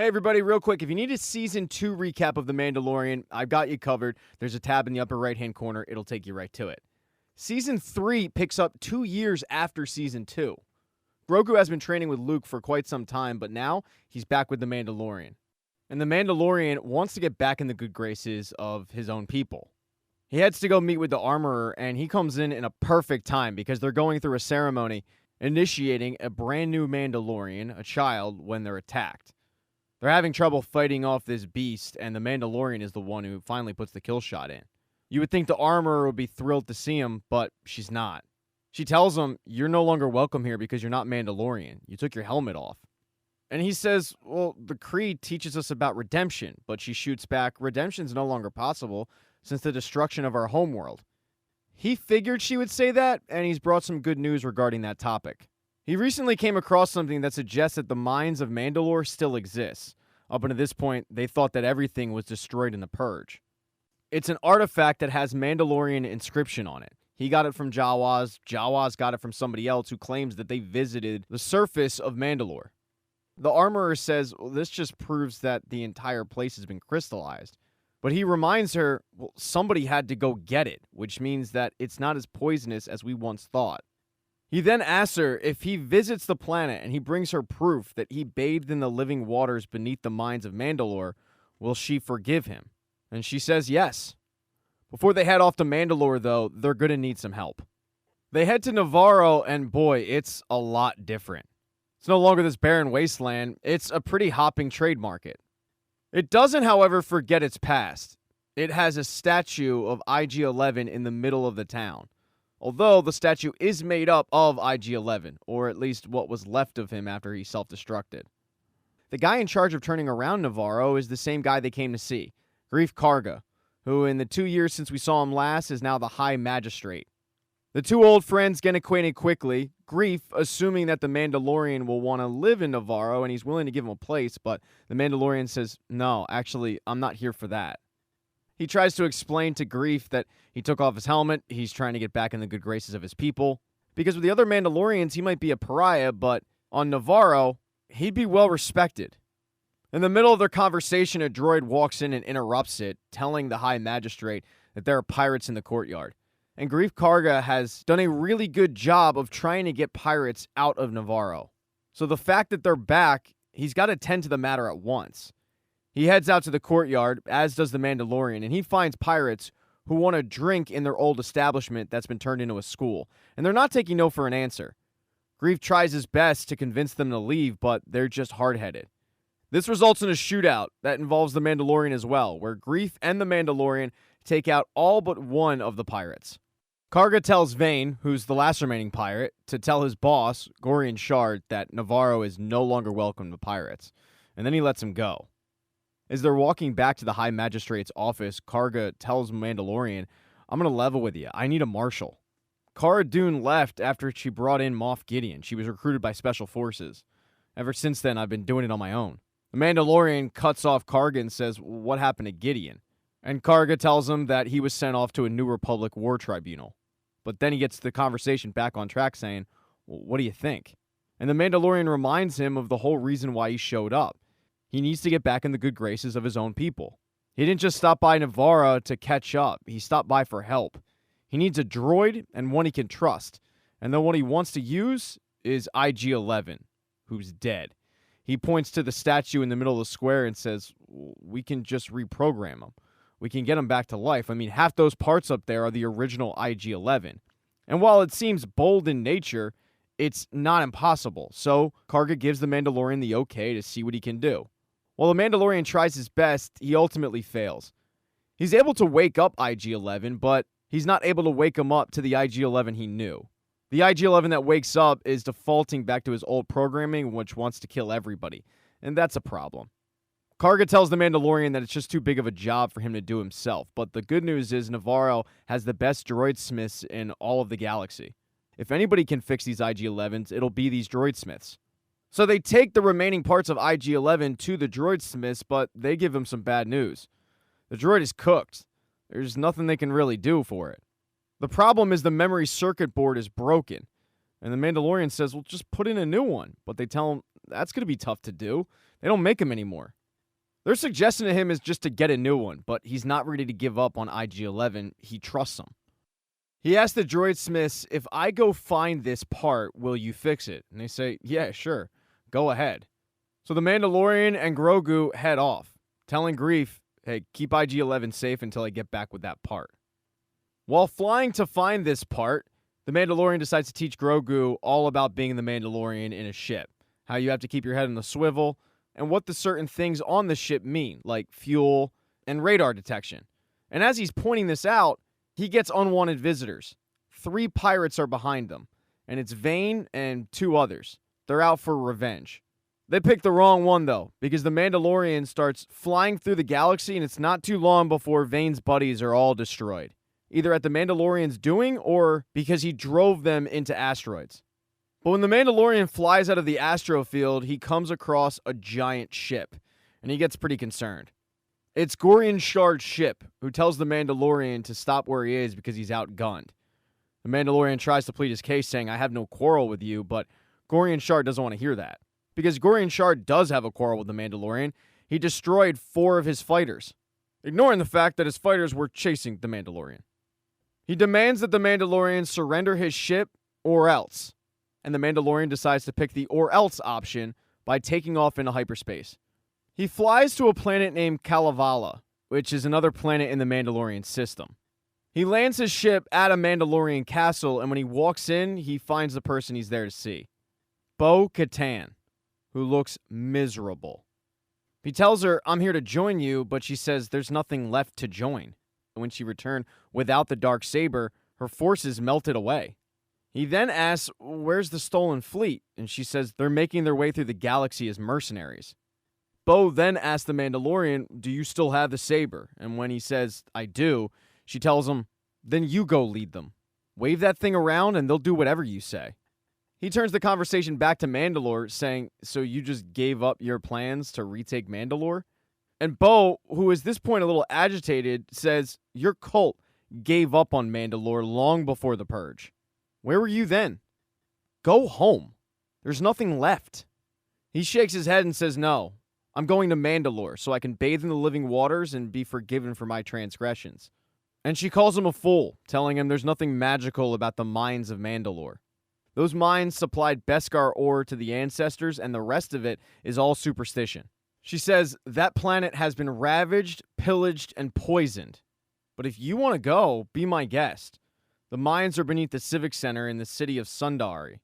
Hey everybody, real quick, if you need a Season 2 recap of The Mandalorian, I've got you covered. There's a tab in the upper right-hand corner. It'll take you right to it. Season 3 picks up 2 years after Season 2. Grogu has been training with Luke for quite some time, but now he's back with The Mandalorian. And The Mandalorian wants to get back in the good graces of his own people. He heads to go meet with the armorer, and he comes in a perfect time because they're going through a ceremony initiating a brand new Mandalorian, a child, when they're attacked. They're having trouble fighting off this beast, and the Mandalorian is the one who finally puts the kill shot in. You would think the armorer would be thrilled to see him, but she's not. She tells him, "You're no longer welcome here because you're not Mandalorian. You took your helmet off." And he says, "Well, the creed teaches us about redemption," but she shoots back, "Redemption's no longer possible since the destruction of our homeworld." He figured she would say that, and he's brought some good news regarding that topic. He recently came across something that suggests that the mines of Mandalore still exist. Up until this point, they thought that everything was destroyed in the Purge. It's an artifact that has Mandalorian inscription on it. He got it from Jawas. Jawas got it from somebody else who claims that they visited the surface of Mandalore. The armorer says, "Well, this just proves that the entire place has been crystallized." But he reminds her, well, somebody had to go get it, which means that it's not as poisonous as we once thought. He then asks her if he visits the planet and he brings her proof that he bathed in the living waters beneath the mines of Mandalore, will she forgive him? And she says yes. Before they head off to Mandalore, though, they're going to need some help. They head to Nevarro, and boy, it's a lot different. It's no longer this barren wasteland. It's a pretty hopping trade market. It doesn't, however, forget its past. It has a statue of IG-11 in the middle of the town. Although the statue is made up of IG-11, or at least what was left of him after he self-destructed. The guy in charge of turning around Nevarro is the same guy they came to see, Greef Karga, who in the 2 years since we saw him last is now the High Magistrate. The two old friends get acquainted quickly, Greef assuming that the Mandalorian will want to live in Nevarro and he's willing to give him a place, but the Mandalorian says, "No, actually, I'm not here for that." He tries to explain to Greef that he took off his helmet, he's trying to get back in the good graces of his people. Because with the other Mandalorians, he might be a pariah, but on Nevarro, he'd be well respected. In the middle of their conversation, a droid walks in and interrupts it, telling the High Magistrate that there are pirates in the courtyard. And Greef Karga has done a really good job of trying to get pirates out of Nevarro. So the fact that they're back, he's got to tend to the matter at once. He heads out to the courtyard, as does the Mandalorian, and he finds pirates who want to drink in their old establishment that's been turned into a school. And they're not taking no for an answer. Greef tries his best to convince them to leave, but they're just hard-headed. This results in a shootout that involves the Mandalorian as well, where Greef and the Mandalorian take out all but one of the pirates. Karga tells Vane, who's the last remaining pirate, to tell his boss, Gorian Shard, that Nevarro is no longer welcome to pirates. And then he lets him go. As they're walking back to the High Magistrate's office, Karga tells Mandalorian, "I'm going to level with you. I need a marshal." Cara Dune left after she brought in Moff Gideon. She was recruited by Special Forces. Ever since then, I've been doing it on my own. The Mandalorian cuts off Karga and says, "What happened to Gideon?" And Karga tells him that he was sent off to a New Republic war tribunal. But then he gets the conversation back on track saying, "Well, what do you think?" And the Mandalorian reminds him of the whole reason why he showed up. He needs to get back in the good graces of his own people. He didn't just stop by Nevarro to catch up. He stopped by for help. He needs a droid and one he can trust. And the one he wants to use is IG-11, who's dead. He points to the statue in the middle of the square and says, "We can just reprogram him. We can get him back to life. I mean, half those parts up there are the original IG-11. And while it seems bold in nature, it's not impossible. So Karga gives the Mandalorian the okay to see what he can do. While the Mandalorian tries his best, he ultimately fails. He's able to wake up IG-11, but he's not able to wake him up to the IG-11 he knew. The IG-11 that wakes up is defaulting back to his old programming, which wants to kill everybody. And that's a problem. Karga tells the Mandalorian that it's just too big of a job for him to do himself. But the good news is Nevarro has the best droid smiths in all of the galaxy. If anybody can fix these IG-11s, it'll be these droid smiths. So they take the remaining parts of IG-11 to the droid smiths, but they give him some bad news. The droid is cooked. There's nothing they can really do for it. The problem is the memory circuit board is broken. And the Mandalorian says, "Well, just put in a new one." But they tell him that's going to be tough to do They don't make them anymore. Their suggestion to him is just to get a new one, but he's not ready to give up on IG-11. He trusts them. He asks the droid smiths, if I go find this part, will you fix it? And they say, yeah, sure. Go ahead. So the Mandalorian and Grogu head off, telling Greef, hey, keep IG-11 safe until I get back with that part. While flying to find this part, the Mandalorian decides to teach Grogu all about being the Mandalorian in a ship, how you have to keep your head on the swivel, and what the certain things on the ship mean, like fuel and radar detection. And as he's pointing this out, he gets unwanted visitors. 3 pirates are behind them, and it's Vane and 2 others. They're out for revenge. They picked the wrong one, though, because the Mandalorian starts flying through the galaxy, and it's not too long before Vane's buddies are all destroyed, either at the Mandalorian's doing or because he drove them into asteroids. But when the Mandalorian flies out of the astrofield, he comes across a giant ship, and he gets pretty concerned. It's Gorian Shard's ship, who tells the Mandalorian to stop where he is because he's outgunned. The Mandalorian tries to plead his case, saying, I have no quarrel with you, but Gorian Shard doesn't want to hear that. Because Gorian Shard does have a quarrel with the Mandalorian, he destroyed 4 of his fighters, ignoring the fact that his fighters were chasing the Mandalorian. He demands that the Mandalorian surrender his ship or else, and the Mandalorian decides to pick the or else option by taking off into hyperspace. He flies to a planet named Kalevala, which is another planet in the Mandalorian system. He lands his ship at a Mandalorian castle, and when he walks in, he finds the person he's there to see. Bo-Katan, who looks miserable. He tells her, I'm here to join you, but she says there's nothing left to join. When she returned without the Darksaber, her forces melted away. He then asks, where's the stolen fleet? And she says they're making their way through the galaxy as mercenaries. Bo then asks the Mandalorian, do you still have the saber? And when he says, I do, she tells him, then you go lead them. Wave that thing around and they'll do whatever you say. He turns the conversation back to Mandalore, saying, so you just gave up your plans to retake Mandalore? And Bo, who is at this point a little agitated, says, your cult gave up on Mandalore long before the Purge. Where were you then? Go home. There's nothing left. He shakes his head and says, no, I'm going to Mandalore so I can bathe in the living waters and be forgiven for my transgressions. And she calls him a fool, telling him there's nothing magical about the mines of Mandalore. Those mines supplied Beskar ore to the ancestors, and the rest of it is all superstition. She says, that planet has been ravaged, pillaged, and poisoned. But if you want to go, be my guest. The mines are beneath the Civic Center in the city of Sundari.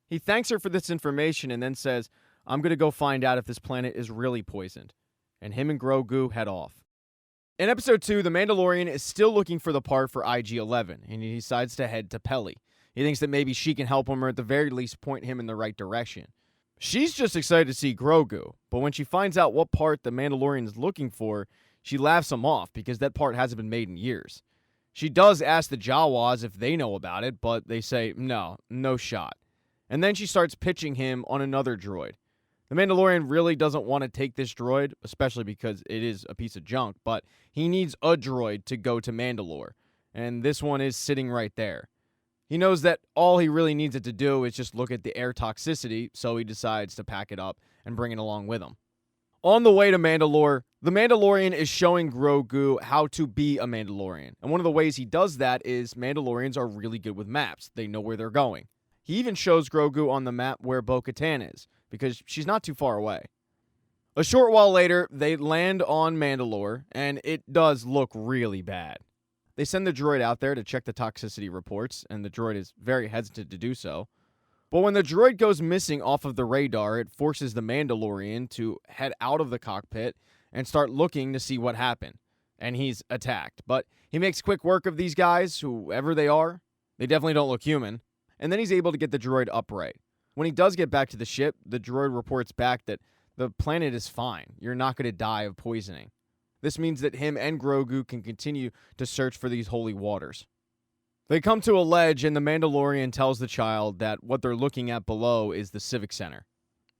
He thanks her for this information and then says, I'm going to go find out if this planet is really poisoned. And him and Grogu head off. In Episode 2, the Mandalorian is still looking for the part for IG-11, and he decides to head to Peli. He thinks that maybe she can help him or at the very least point him in the right direction. She's just excited to see Grogu, but when she finds out what part the Mandalorian is looking for, she laughs him off because that part hasn't been made in years. She does ask the Jawas if they know about it, but they say, no shot. And then she starts pitching him on another droid. The Mandalorian really doesn't want to take this droid, especially because it is a piece of junk, but he needs a droid to go to Mandalore, and this one is sitting right there. He knows that all he really needs it to do is just look at the air toxicity, so he decides to pack it up and bring it along with him. On the way to Mandalore, the Mandalorian is showing Grogu how to be a Mandalorian, and one of the ways he does that is Mandalorians are really good with maps. They know where they're going. He even shows Grogu on the map where Bo-Katan is, because she's not too far away. A short while later, they land on Mandalore, and it does look really bad. They send the droid out there to check the toxicity reports, and the droid is very hesitant to do so. But when the droid goes missing off of the radar, it forces the Mandalorian to head out of the cockpit and start looking to see what happened. And he's attacked. But he makes quick work of these guys, whoever they are. They definitely don't look human. And then he's able to get the droid upright. When he does get back to the ship, the droid reports back that the planet is fine. You're not going to die of poisoning. This means that him and Grogu can continue to search for these holy waters. They come to a ledge, and the Mandalorian tells the child that what they're looking at below is the Civic Center.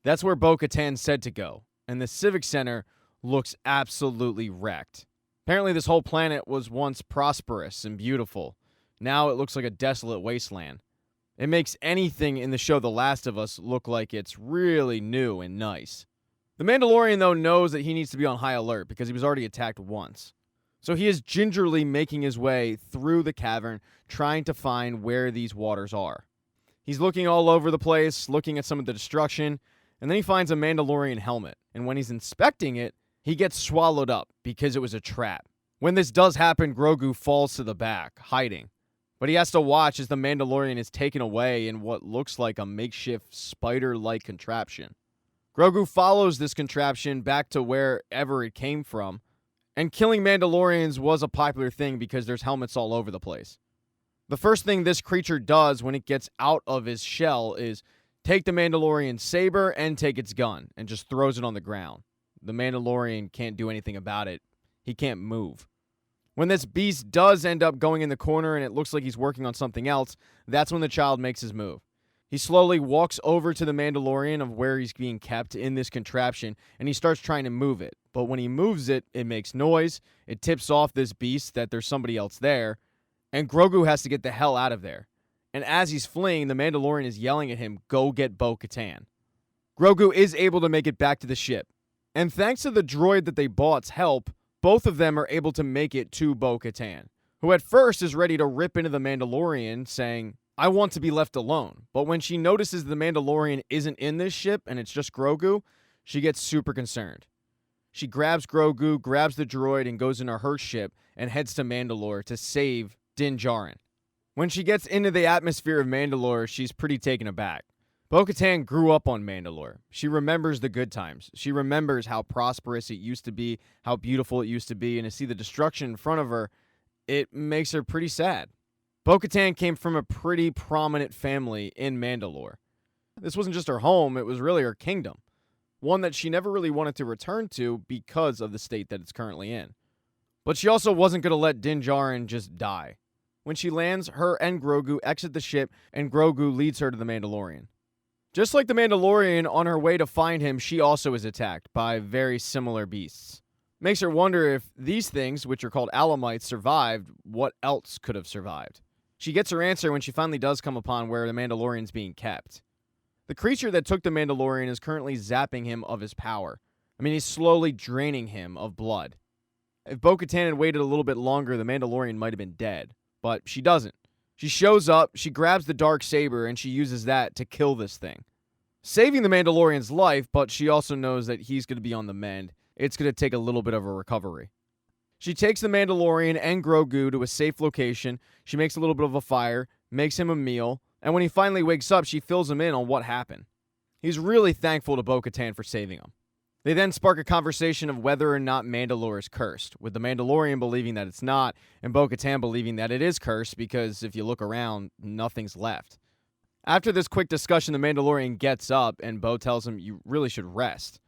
That's where Bo-Katan said to go, and the Civic Center looks absolutely wrecked. Apparently this whole planet was once prosperous and beautiful. Now it looks like a desolate wasteland. It makes anything in the show The Last of Us look like it's really new and nice. The Mandalorian, though, knows that he needs to be on high alert because he was already attacked once. So he is gingerly making his way through the cavern, trying to find where these waters are. He's looking all over the place, looking at some of the destruction, and then he finds a Mandalorian helmet. And when he's inspecting it, he gets swallowed up because it was a trap. When this does happen, Grogu falls to the back, hiding. But he has to watch as the Mandalorian is taken away in what looks like a makeshift spider-like contraption. Grogu follows this contraption back to wherever it came from, and killing Mandalorians was a popular thing because there's helmets all over the place. The first thing this creature does when it gets out of his shell is take the Mandalorian saber and take its gun, and just throws it on the ground. The Mandalorian can't do anything about it. He can't move. When this beast does end up going in the corner and it looks like he's working on something else, that's when the child makes his move. He slowly walks over to the Mandalorian of where he's being kept in this contraption, and he starts trying to move it. But when he moves it, it makes noise, it tips off this beast that there's somebody else there, and Grogu has to get the hell out of there. And as he's fleeing, the Mandalorian is yelling at him, "Go get Bo-Katan." Grogu is able to make it back to the ship. And thanks to the droid that they bought's help, both of them are able to make it to Bo-Katan, who at first is ready to rip into the Mandalorian, saying, "I want to be left alone." But when she notices the Mandalorian isn't in this ship and it's just Grogu, she gets super concerned. She grabs Grogu, grabs the droid, and goes into her ship and heads to Mandalore to save Din Djarin. When she gets into the atmosphere of Mandalore, she's pretty taken aback. Bo-Katan grew up on Mandalore. She remembers the good times. She remembers how prosperous it used to be, how beautiful it used to be, and to see the destruction in front of her, it makes her pretty sad. Bo-Katan came from a pretty prominent family in Mandalore. This wasn't just her home, it was really her kingdom. One that she never really wanted to return to because of the state that it's currently in. But she also wasn't going to let Din Djarin just die. When she lands, her and Grogu exit the ship, and Grogu leads her to the Mandalorian. Just like the Mandalorian, on her way to find him, she also is attacked by very similar beasts. Makes her wonder if these things, which are called Alamites, survived, what else could have survived? She gets her answer when she finally does come upon where the Mandalorian's being kept. The creature that took the Mandalorian is currently zapping him of his power. I mean, he's slowly draining him of blood. If Bo-Katan had waited a little bit longer, the Mandalorian might have been dead. But she doesn't. She shows up, she grabs the dark saber, and she uses that to kill this thing. Saving the Mandalorian's life, but she also knows that he's going to be on the mend. It's going to take a little bit of a recovery. She takes the Mandalorian and Grogu to a safe location. She makes a little bit of a fire, makes him a meal, and when he finally wakes up, she fills him in on what happened. He's really thankful to Bo-Katan for saving him. They then spark a conversation of whether or not Mandalore is cursed, with the Mandalorian believing that it's not, and Bo-Katan believing that it is cursed because if you look around, nothing's left. After this quick discussion, the Mandalorian gets up, and Bo tells him, "You really should rest.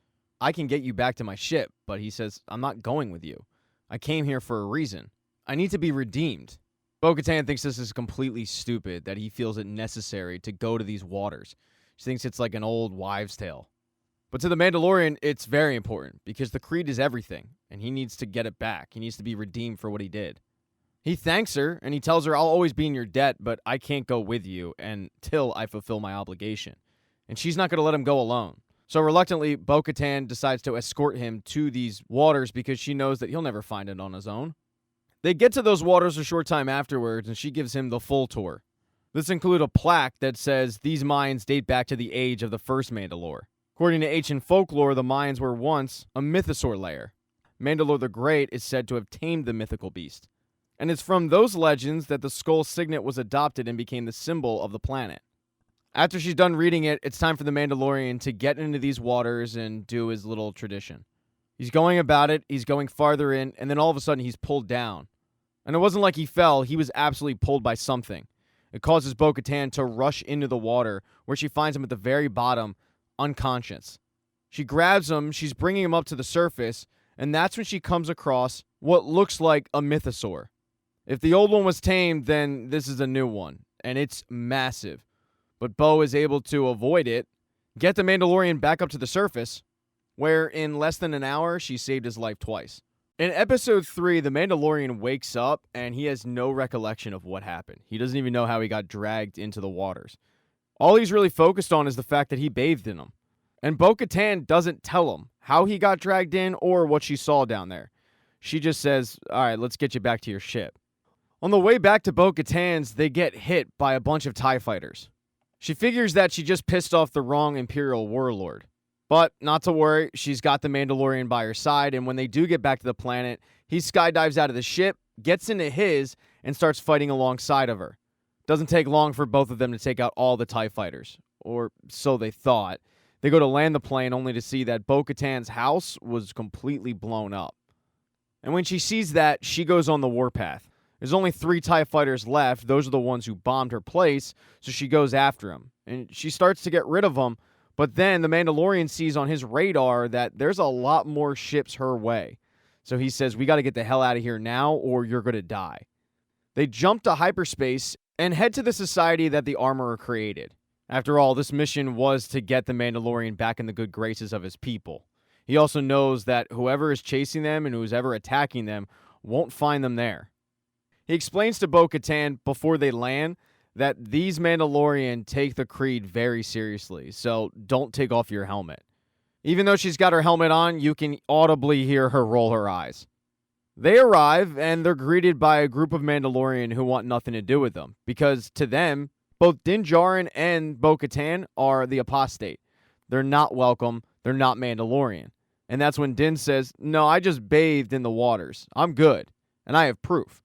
I can get you back to my ship," but he says, "I'm not going with you. I came here for a reason. I need to be redeemed." Bo-Katan thinks this is completely stupid, that he feels it necessary to go to these waters. She thinks it's like an old wives' tale. But to the Mandalorian, it's very important, because the creed is everything, and he needs to get it back. He needs to be redeemed for what he did. He thanks her, and he tells her, "I'll always be in your debt, but I can't go with you until I fulfill my obligation." And she's not going to let him go alone. So reluctantly, Bo-Katan decides to escort him to these waters because she knows that he'll never find it on his own. They get to those waters a short time afterwards, and she gives him the full tour. This includes a plaque that says these mines date back to the age of the first Mandalore. According to ancient folklore, the mines were once a mythosaur lair. Mandalore the Great is said to have tamed the mythical beast. And it's from those legends that the skull signet was adopted and became the symbol of the planet. After she's done reading it, it's time for the Mandalorian to get into these waters and do his little tradition. He's going about it, he's going farther in, and then all of a sudden he's pulled down. And it wasn't like he fell, he was absolutely pulled by something. It causes Bo-Katan to rush into the water, where she finds him at the very bottom, unconscious. She grabs him, she's bringing him up to the surface, and that's when she comes across what looks like a mythosaur. If the old one was tamed, then this is a new one, and it's massive. But Bo is able to avoid it, get the Mandalorian back up to the surface, where in less than an hour, she saved his life twice. In episode 3, the Mandalorian wakes up, and he has no recollection of what happened. He doesn't even know how he got dragged into the waters. All he's really focused on is the fact that he bathed in them. And Bo-Katan doesn't tell him how he got dragged in or what she saw down there. She just says, all right, let's get you back to your ship. On the way back to Bo-Katan's, they get hit by a bunch of TIE fighters. She figures that she just pissed off the wrong Imperial warlord. But not to worry, she's got the Mandalorian by her side, and when they do get back to the planet, he skydives out of the ship, gets into his, and starts fighting alongside of her. Doesn't take long for both of them to take out all the TIE fighters. Or so they thought. They go to land the plane only to see that Bo-Katan's house was completely blown up. And when she sees that, she goes on the warpath. There's only 3 TIE fighters left. Those are the ones who bombed her place, so she goes after them. And she starts to get rid of them, but then the Mandalorian sees on his radar that there's a lot more ships her way. So he says, we got to get the hell out of here now or you're going to die. They jump to hyperspace and head to the society that the Armorer created. After all, this mission was to get the Mandalorian back in the good graces of his people. He also knows that whoever is chasing them and who's ever attacking them won't find them there. He explains to Bo-Katan before they land that these Mandalorian take the creed very seriously, so don't take off your helmet. Even though she's got her helmet on, you can audibly hear her roll her eyes. They arrive, and they're greeted by a group of Mandalorian who want nothing to do with them, because to them, both Din Djarin and Bo-Katan are the apostate. They're not welcome, they're not Mandalorian. And that's when Din says, no, I just bathed in the waters. I'm good, and I have proof.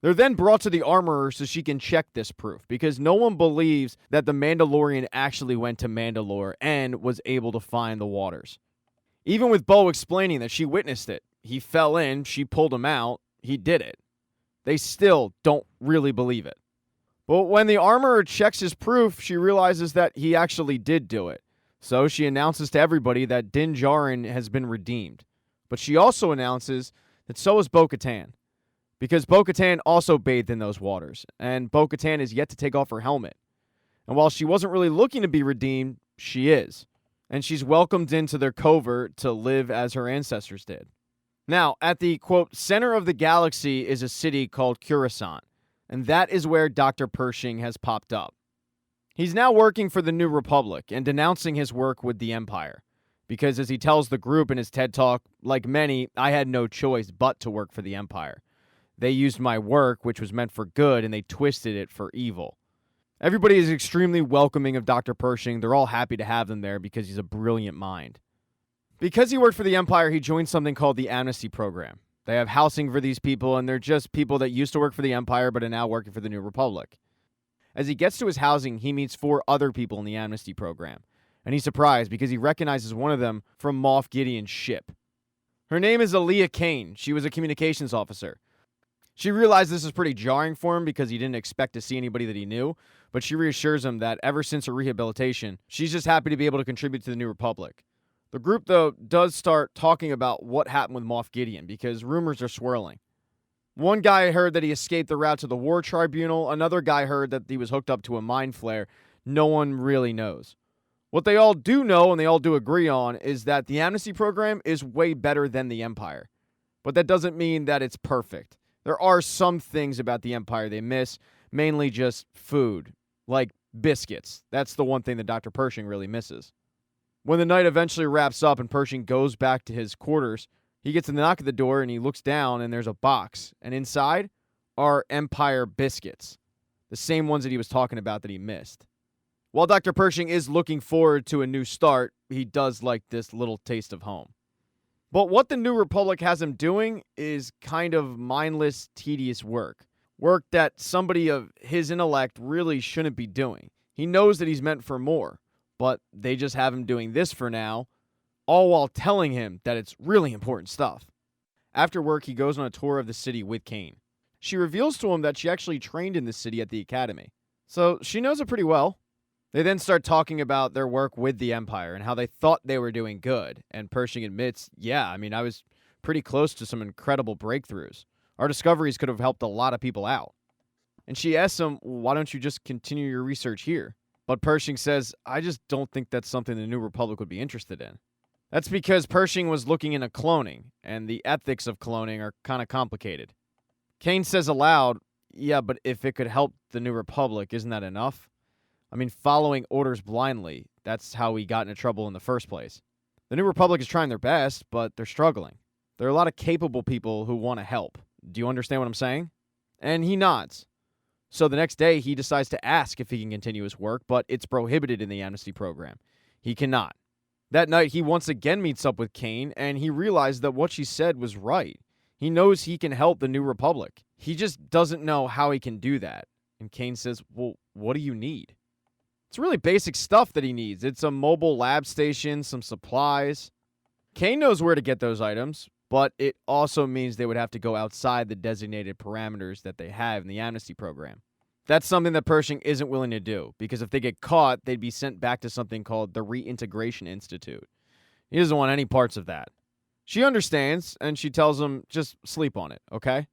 They're then brought to the Armorer so she can check this proof, because no one believes that the Mandalorian actually went to Mandalore and was able to find the waters. Even with Bo explaining that she witnessed it, he fell in, she pulled him out, he did it. They still don't really believe it. But when the Armorer checks his proof, she realizes that he actually did do it. So she announces to everybody that Din Djarin has been redeemed. But she also announces that so is Bo-Katan. Because Bo-Katan also bathed in those waters, and Bo-Katan is yet to take off her helmet. And while she wasn't really looking to be redeemed, she is. And she's welcomed into their covert to live as her ancestors did. Now, at the, quote, center of the galaxy is a city called Coruscant, and that is where Dr. Pershing has popped up. He's now working for the New Republic and denouncing his work with the Empire. Because as he tells the group in his TED Talk, like many, I had no choice but to work for the Empire. They used my work, which was meant for good, and they twisted it for evil. Everybody is extremely welcoming of Dr. Pershing. They're all happy to have him there because he's a brilliant mind. Because he worked for the Empire, he joined something called the Amnesty Program. They have housing for these people, and they're just people that used to work for the Empire but are now working for the New Republic. As he gets to his housing, he meets 4 other people in the Amnesty Program. And he's surprised because he recognizes one of them from Moff Gideon's ship. Her name is Aaliyah Kane. She was a communications officer. She realized this is pretty jarring for him because he didn't expect to see anybody that he knew, but she reassures him that ever since her rehabilitation, she's just happy to be able to contribute to the New Republic. The group, though, does start talking about what happened with Moff Gideon because rumors are swirling. One guy heard that he escaped the route to the War Tribunal. Another guy heard that he was hooked up to a mind flare. No one really knows. What they all do know and they all do agree on is that the Amnesty Program is way better than the Empire. But that doesn't mean that it's perfect. There are some things about the Empire they miss, mainly just food, like biscuits. That's the one thing that Dr. Pershing really misses. When the night eventually wraps up and Pershing goes back to his quarters, he gets a knock at the door and he looks down and there's a box. And inside are Empire biscuits, the same ones that he was talking about that he missed. While Dr. Pershing is looking forward to a new start, he does like this little taste of home. But what the New Republic has him doing is kind of mindless, tedious work. Work that somebody of his intellect really shouldn't be doing. He knows that he's meant for more, but they just have him doing this for now, all while telling him that it's really important stuff. After work, he goes on a tour of the city with Kane. She reveals to him that she actually trained in the city at the academy, so she knows it pretty well. They then start talking about their work with the Empire and how they thought they were doing good. And Pershing admits, I was pretty close to some incredible breakthroughs. Our discoveries could have helped a lot of people out. And she asks him, why don't you just continue your research here? But Pershing says, I just don't think that's something the New Republic would be interested in. That's because Pershing was looking into cloning, and the ethics of cloning are kind of complicated. Kane says aloud, but if it could help the New Republic, isn't that enough? I mean, following orders blindly, that's how he got into trouble in the first place. The New Republic is trying their best, but they're struggling. There are a lot of capable people who want to help. Do you understand what I'm saying? And he nods. So the next day, he decides to ask if he can continue his work, but it's prohibited in the amnesty program. He cannot. That night, he once again meets up with Kane, and he realizes that what she said was right. He knows he can help the New Republic. He just doesn't know how he can do that. And Kane says, well, what do you need? It's really basic stuff that he needs. It's a mobile lab station, some supplies. Kane knows where to get those items, but it also means they would have to go outside the designated parameters that they have in the amnesty program. That's something that Pershing isn't willing to do, because if they get caught, they'd be sent back to something called the Reintegration Institute. He doesn't want any parts of that. She understands, and she tells him, just sleep on it, okay?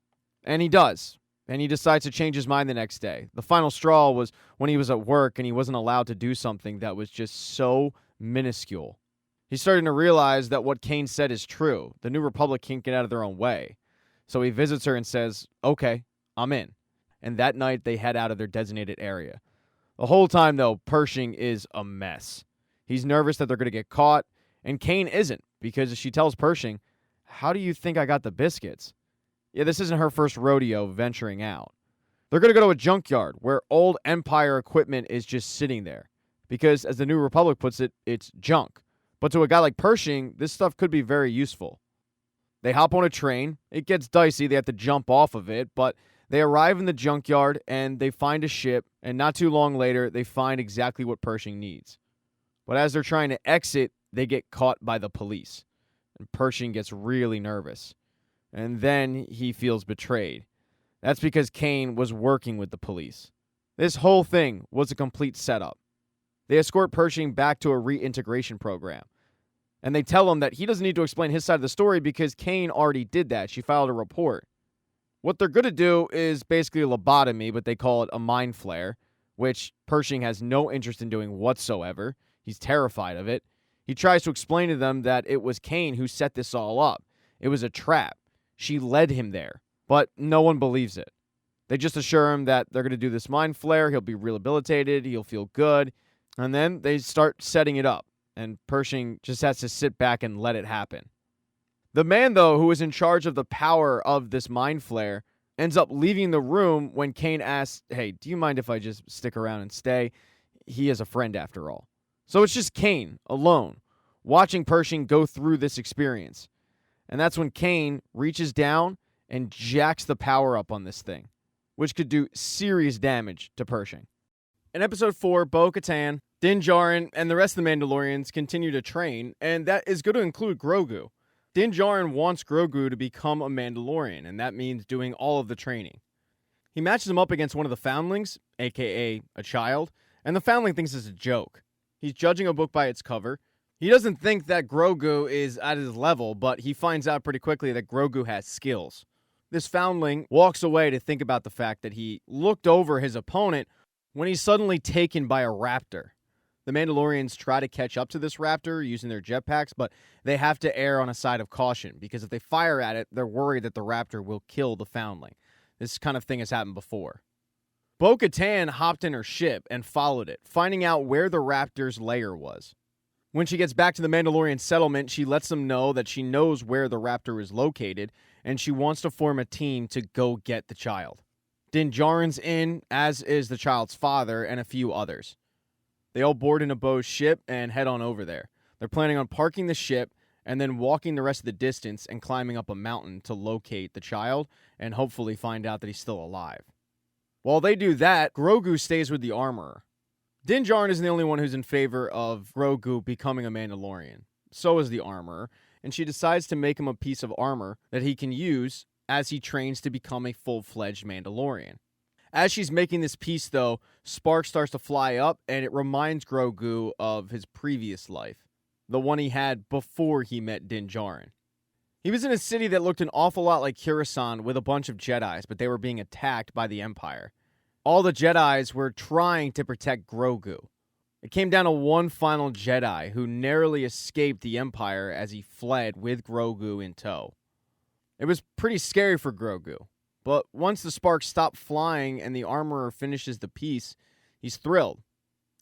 And he does. And he decides to change his mind the next day. The final straw was when he was at work and he wasn't allowed to do something that was just so minuscule. He's starting to realize that what Kane said is true. The New Republic can't get out of their own way. So he visits her and says, okay, I'm in. And that night they head out of their designated area. The whole time, though, Pershing is a mess. He's nervous that they're going to get caught, and Kane isn't, because she tells Pershing, how do you think I got the biscuits? Yeah, this isn't her first rodeo venturing out. They're going to go to a junkyard where old Empire equipment is just sitting there. Because, as the New Republic puts it, it's junk. But to a guy like Pershing, this stuff could be very useful. They hop on a train. It gets dicey. They have to jump off of it. But they arrive in the junkyard and they find a ship. And not too long later, they find exactly what Pershing needs. But as they're trying to exit, they get caught by the police. And Pershing gets really nervous. And then he feels betrayed. That's because Kane was working with the police. This whole thing was a complete setup. They escort Pershing back to a reintegration program. And they tell him that he doesn't need to explain his side of the story because Kane already did that. She filed a report. What they're going to do is basically a lobotomy, but they call it a mind flare, which Pershing has no interest in doing whatsoever. He's terrified of it. He tries to explain to them that it was Kane who set this all up. It was a trap. She led him there, but no one believes it. They just assure him that they're going to do this mind flare, he'll be rehabilitated, he'll feel good, and then they start setting it up, and Pershing just has to sit back and let it happen. The man, though, who is in charge of the power of this mind flare, ends up leaving the room when Kane asks, hey, do you mind if I just stick around and stay? He is a friend after all. So it's just Kane, alone, watching Pershing go through this experience. And that's when Kane reaches down and jacks the power up on this thing, which could do serious damage to Pershing. In Episode 4, Bo-Katan, Din Djarin, and the rest of the Mandalorians continue to train, and that is going to include Grogu. Din Djarin wants Grogu to become a Mandalorian, and that means doing all of the training. He matches him up against one of the foundlings, a.k.a. a child, and the foundling thinks it's a joke. He's judging a book by its cover. He doesn't think that Grogu is at his level, but he finds out pretty quickly that Grogu has skills. This foundling walks away to think about the fact that he looked over his opponent when he's suddenly taken by a raptor. The Mandalorians try to catch up to this raptor using their jetpacks, but they have to err on a side of caution, because if they fire at it, they're worried that the raptor will kill the foundling. This kind of thing has happened before. Bo-Katan hopped in her ship and followed it, finding out where the raptor's lair was. When she gets back to the Mandalorian settlement, she lets them know that she knows where the raptor is located, and she wants to form a team to go get the child. Din Djarin's in, as is the child's father, and a few others. They all board into Bo's ship and head on over there. They're planning on parking the ship and then walking the rest of the distance and climbing up a mountain to locate the child and hopefully find out that he's still alive. While they do that, Grogu stays with the armorer. Din Djarin isn't the only one who's in favor of Grogu becoming a Mandalorian. So is the armorer, and she decides to make him a piece of armor that he can use as he trains to become a full-fledged Mandalorian. As she's making this piece, though, sparks starts to fly up, and it reminds Grogu of his previous life, the one he had before he met Din Djarin. He was in a city that looked an awful lot like Coruscant with a bunch of Jedis, but they were being attacked by the Empire. All the Jedis were trying to protect Grogu. It came down to one final Jedi who narrowly escaped the Empire as he fled with Grogu in tow. It was pretty scary for Grogu, but once the sparks stop flying and the armorer finishes the piece, he's thrilled.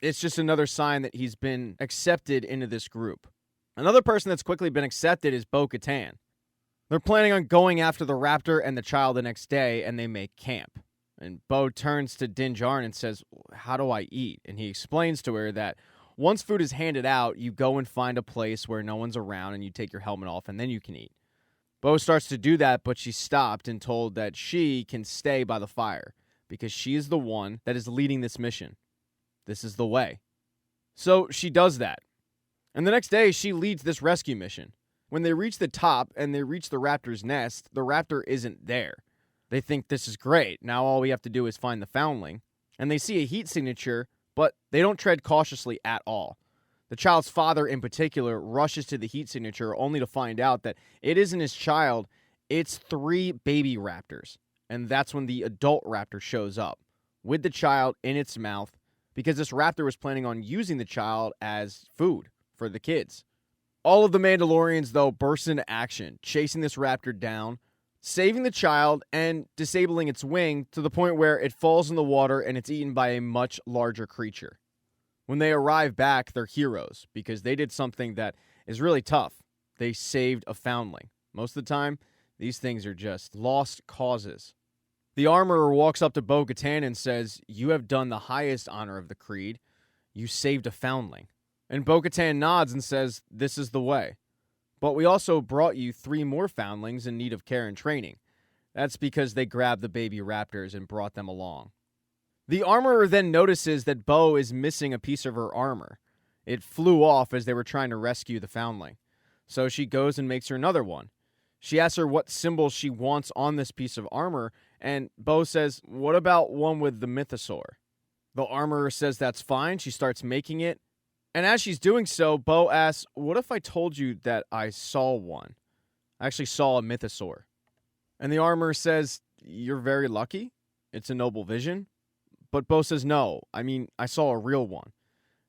It's just another sign that he's been accepted into this group. Another person that's quickly been accepted is Bo-Katan. They're planning on going after the raptor and the child the next day, and they make camp. And Bo turns to Din Djarin and says, how do I eat? And he explains to her that once food is handed out, you go and find a place where no one's around and you take your helmet off and then you can eat. Bo starts to do that, but she's stopped and told that she can stay by the fire because she is the one that is leading this mission. This is the way. So she does that. And the next day, she leads this rescue mission. When they reach the top and they reach the raptor's nest, the raptor isn't there. They think this is great. Now all we have to do is find the foundling. And they see a heat signature, but they don't tread cautiously at all. The child's father in particular rushes to the heat signature only to find out that it isn't his child, it's 3 baby raptors. And that's when the adult raptor shows up with the child in its mouth because this raptor was planning on using the child as food for the kids. All of the Mandalorians, though, burst into action, chasing this raptor down, saving the child, and disabling its wing to the point where it falls in the water and it's eaten by a much larger creature. When they arrive back, they're heroes because they did something that is really tough. They saved a foundling. Most of the time, these things are just lost causes. The armorer walks up to Bo-Katan and says, you have done the highest honor of the creed. You saved a foundling. And Bo-Katan nods and says, this is the way. But we also brought you 3 more foundlings in need of care and training. That's because they grabbed the baby raptors and brought them along. The armorer then notices that Bo is missing a piece of her armor. It flew off as they were trying to rescue the foundling. So she goes and makes her another one. She asks her what symbol she wants on this piece of armor, and Bo says, what about one with the mythosaur? The armorer says that's fine. She starts making it. And as she's doing so, Bo asks, what if I told you that I saw one? I actually saw a mythosaur. And the armorer says, you're very lucky. It's a noble vision. But Bo says, no, I saw a real one.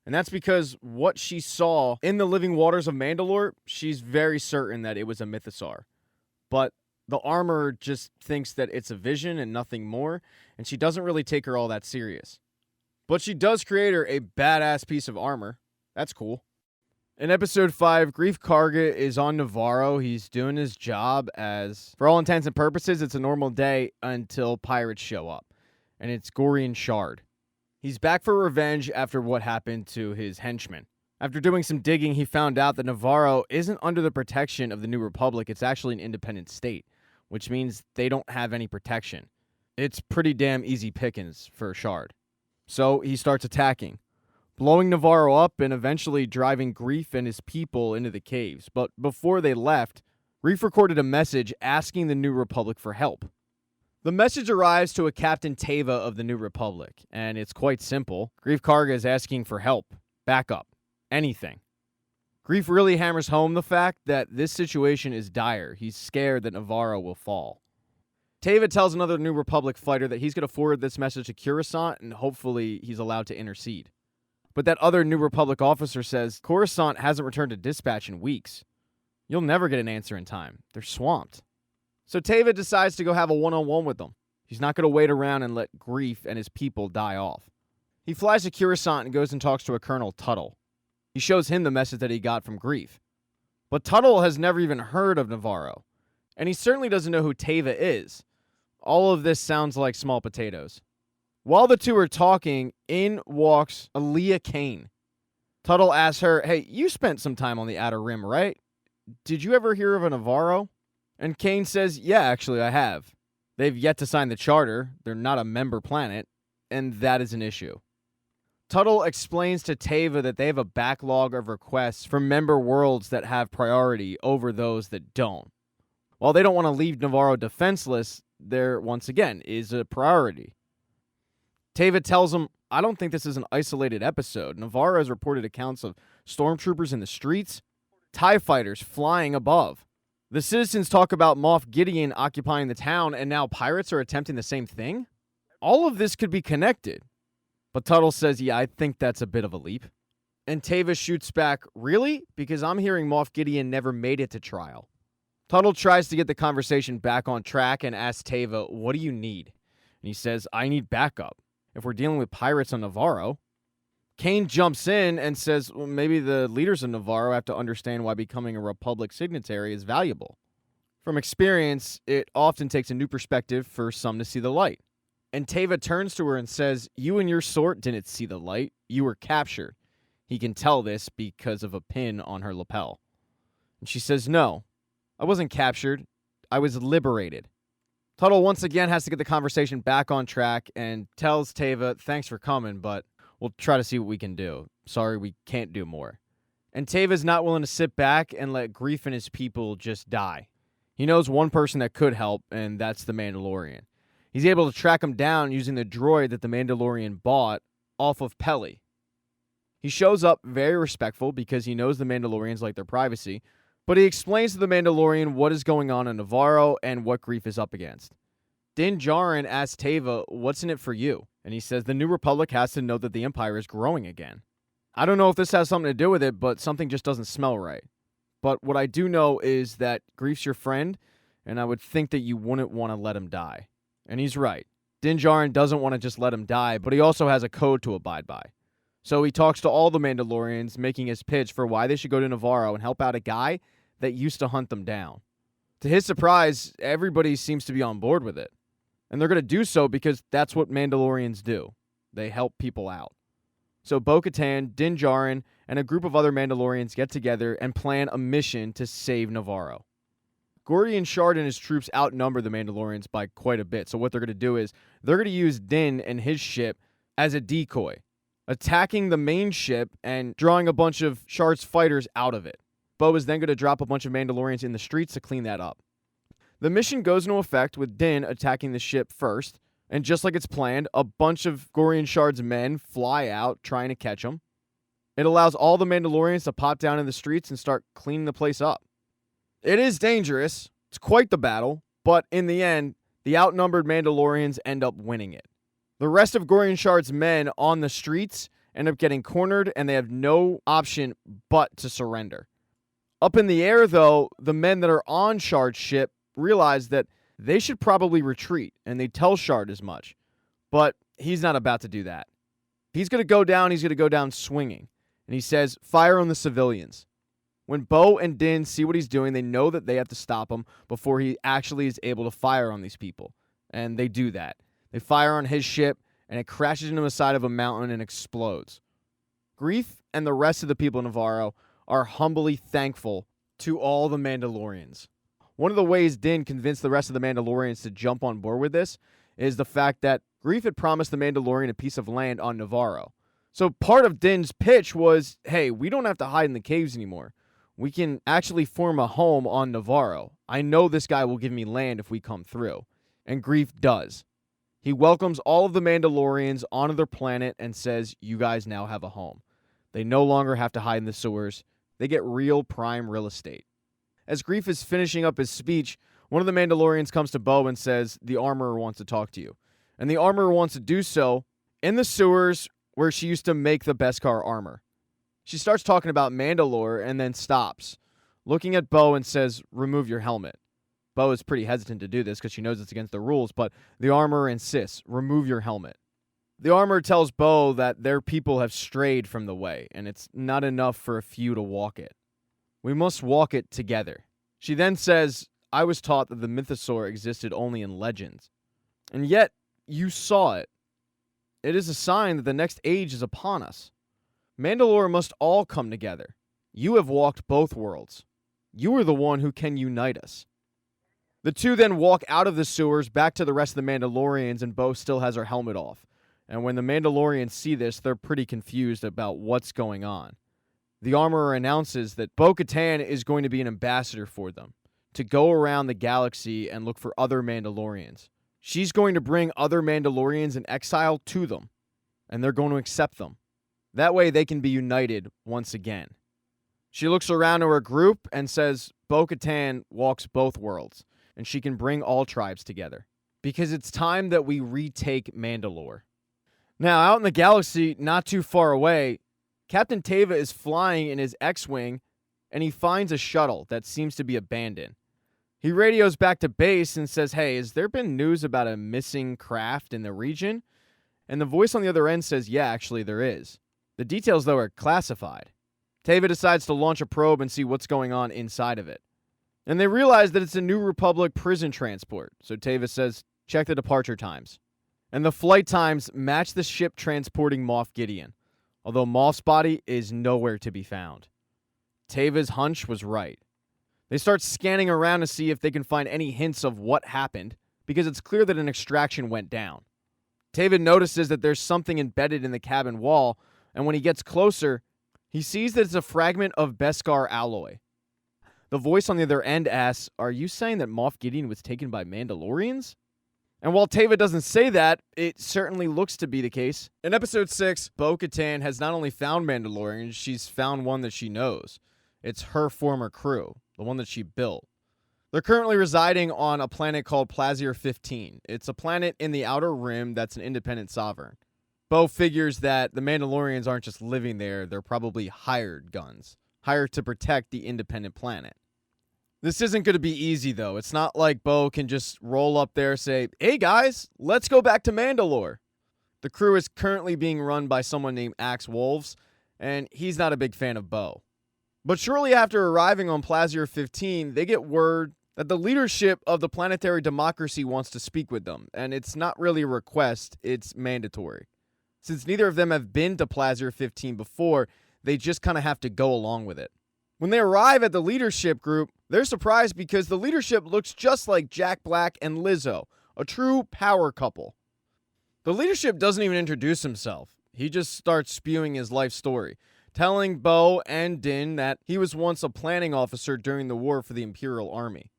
And that's because what she saw in the living waters of Mandalore, she's very certain that it was a mythosaur. But the armorer just thinks that it's a vision and nothing more, and she doesn't really take her all that serious. But she does create her a badass piece of armor. That's cool. In episode 5, Greef Karga is on Nevarro. He's doing his job as, for all intents and purposes, it's a normal day until pirates show up. And it's Gorian Shard. He's back for revenge after what happened to his henchmen. After doing some digging, he found out that Nevarro isn't under the protection of the New Republic. It's actually an independent state, which means they don't have any protection. It's pretty damn easy pickings for Shard. So he starts attacking, blowing Nevarro up and eventually driving Greef and his people into the caves. But before they left, Greef recorded a message asking the New Republic for help. The message arrives to a Captain Teva of the New Republic, and it's quite simple. Greef Karga is asking for help, backup, anything. Greef really hammers home the fact that this situation is dire. He's scared that Nevarro will fall. Teva tells another New Republic fighter that he's going to forward this message to Coruscant, and hopefully he's allowed to intercede. But that other New Republic officer says Coruscant hasn't returned to dispatch in weeks. You'll never get an answer in time. They're swamped. So Teva decides to go have a one-on-one with them. He's not going to wait around and let Greef and his people die off. He flies to Coruscant and goes and talks to a Colonel Tuttle. He shows him the message that he got from Greef. But Tuttle has never even heard of Nevarro, and he certainly doesn't know who Teva is. All of this sounds like small potatoes. While the two are talking, in walks Aaliyah Kane. Tuttle asks her, hey, you spent some time on the Outer Rim, right? Did you ever hear of a Nevarro? And Kane says, yeah, actually, I have. They've yet to sign the charter. They're not a member planet, and that is an issue. Tuttle explains to Teva that they have a backlog of requests from member worlds that have priority over those that don't. While they don't want to leave Nevarro defenseless, there, once again, is a priority. Teva tells him, I don't think this is an isolated episode. Nevarro has reported accounts of stormtroopers in the streets, TIE fighters flying above. The citizens talk about Moff Gideon occupying the town, and now pirates are attempting the same thing? All of this could be connected. But Tuttle says, yeah, I think that's a bit of a leap. And Teva shoots back, really? Because I'm hearing Moff Gideon never made it to trial. Tuttle tries to get the conversation back on track and asks Teva, what do you need? And he says, I need backup. If we're dealing with pirates on Nevarro. Kane jumps in and says, well, maybe the leaders of Nevarro have to understand why becoming a Republic signatory is valuable. From experience, it often takes a new perspective for some to see the light. And Teva turns to her and says, you and your sort didn't see the light. You were captured. He can tell this because of a pin on her lapel. And she says, no, I wasn't captured. I was liberated. Tuttle once again has to get the conversation back on track and tells Teva, thanks for coming, but we'll try to see what we can do. Sorry, we can't do more. And Teva's not willing to sit back and let Greef and his people just die. He knows one person that could help, and that's the Mandalorian. He's able to track him down using the droid that the Mandalorian bought off of Peli. He shows up very respectful because he knows the Mandalorians like their privacy, but he explains to the Mandalorian what is going on in Nevarro and what Greef is up against. Din Djarin asks Teva, what's in it for you? And he says the New Republic has to know that the Empire is growing again. I don't know if this has something to do with it, but something just doesn't smell right. But what I do know is that Greef's your friend, and I would think that you wouldn't want to let him die. And he's right. Din Djarin doesn't want to just let him die, but he also has a code to abide by. So he talks to all the Mandalorians, making his pitch for why they should go to Nevarro and help out a guy that used to hunt them down. To his surprise, everybody seems to be on board with it. And they're going to do so because that's what Mandalorians do. They help people out. So Bo-Katan, Din Djarin, and a group of other Mandalorians get together and plan a mission to save Nevarro. Gideon Shard and his troops outnumber the Mandalorians by quite a bit. So what they're going to do is they're going to use Din and his ship as a decoy, attacking the main ship and drawing a bunch of Shard's fighters out of it. Bo is then going to drop a bunch of Mandalorians in the streets to clean that up. The mission goes into effect with Din attacking the ship first, and just like it's planned, a bunch of Gideon Shard's men fly out trying to catch him. It allows all the Mandalorians to pop down in the streets and start cleaning the place up. It is dangerous. It's quite the battle, but in the end, the outnumbered Mandalorians end up winning it. The rest of Gideon Shard's men on the streets end up getting cornered, and they have no option but to surrender. Up in the air, though, the men that are on Shard's ship realize that they should probably retreat, and they tell Shard as much. But he's not about to do that. He's going to go down swinging. And he says, fire on the civilians. When Bo and Din see what he's doing, they know that they have to stop him before he actually is able to fire on these people. And they do that. They fire on his ship, and it crashes into the side of a mountain and explodes. Greef and the rest of the people in Nevarro are humbly thankful to all the Mandalorians. One of the ways Din convinced the rest of the Mandalorians to jump on board with this is the fact that Greef had promised the Mandalorian a piece of land on Nevarro. So part of Din's pitch was, hey, we don't have to hide in the caves anymore. We can actually form a home on Nevarro. I know this guy will give me land if we come through. And Greef does. He welcomes all of the Mandalorians onto their planet and says, you guys now have a home. They no longer have to hide in the sewers. They get real prime real estate. As Greef is finishing up his speech, one of the Mandalorians comes to Bo and says, the armorer wants to talk to you. And the armorer wants to do so in the sewers where she used to make the Beskar armor. She starts talking about Mandalore and then stops, looking at Bo and says, remove your helmet. Bo is pretty hesitant to do this because she knows it's against the rules, but the armorer insists, remove your helmet. The armorer tells Bo that their people have strayed from the way, and it's not enough for a few to walk it. We must walk it together. She then says, I was taught that the mythosaur existed only in legends. And yet, you saw it. It is a sign that the next age is upon us. Mandalore must all come together. You have walked both worlds. You are the one who can unite us. The two then walk out of the sewers back to the rest of the Mandalorians, and Bo still has her helmet off. And when the Mandalorians see this, they're pretty confused about what's going on. The armorer announces that Bo-Katan is going to be an ambassador for them, to go around the galaxy and look for other Mandalorians. She's going to bring other Mandalorians in exile to them, and they're going to accept them. That way they can be united once again. She looks around to her group and says Bo-Katan walks both worlds, and she can bring all tribes together. Because it's time that we retake Mandalore. Now, out in the galaxy, not too far away, Captain Teva is flying in his X-Wing, and he finds a shuttle that seems to be abandoned. He radios back to base and says, hey, has there been news about a missing craft in the region? And the voice on the other end says, yeah, actually there is. The details, though, are classified. Teva decides to launch a probe and see what's going on inside of it. And they realize that it's a New Republic prison transport, so Teva says, check the departure times. And the flight times match the ship transporting Moff Gideon, although Moff's body is nowhere to be found. Teva's hunch was right. They start scanning around to see if they can find any hints of what happened, because it's clear that an extraction went down. Teva notices that there's something embedded in the cabin wall, and when he gets closer, he sees that it's a fragment of Beskar alloy. The voice on the other end asks, are you saying that Moff Gideon was taken by Mandalorians? And while Teva doesn't say that, it certainly looks to be the case. In Episode 6, Bo-Katan has not only found Mandalorians, she's found one that she knows. It's her former crew, the one that she built. They're currently residing on a planet called Plazier 15. It's a planet in the Outer Rim that's an independent sovereign. Bo figures that the Mandalorians aren't just living there, they're probably hired guns, hired to protect the independent planet. This isn't going to be easy, though. It's not like Bo can just roll up there and say, hey guys, let's go back to Mandalore. The crew is currently being run by someone named Axe Wolves, and he's not a big fan of Bo. But shortly after arriving on Plazier 15, they get word that the leadership of the planetary democracy wants to speak with them, and it's not really a request, it's mandatory. Since neither of them have been to Plazier 15 before, they just kind of have to go along with it. When they arrive at the leadership group, they're surprised because the leadership looks just like Jack Black and Lizzo, a true power couple. The leadership doesn't even introduce himself. He just starts spewing his life story, telling Bo and Din that he was once a planning officer during the war for the Imperial Army.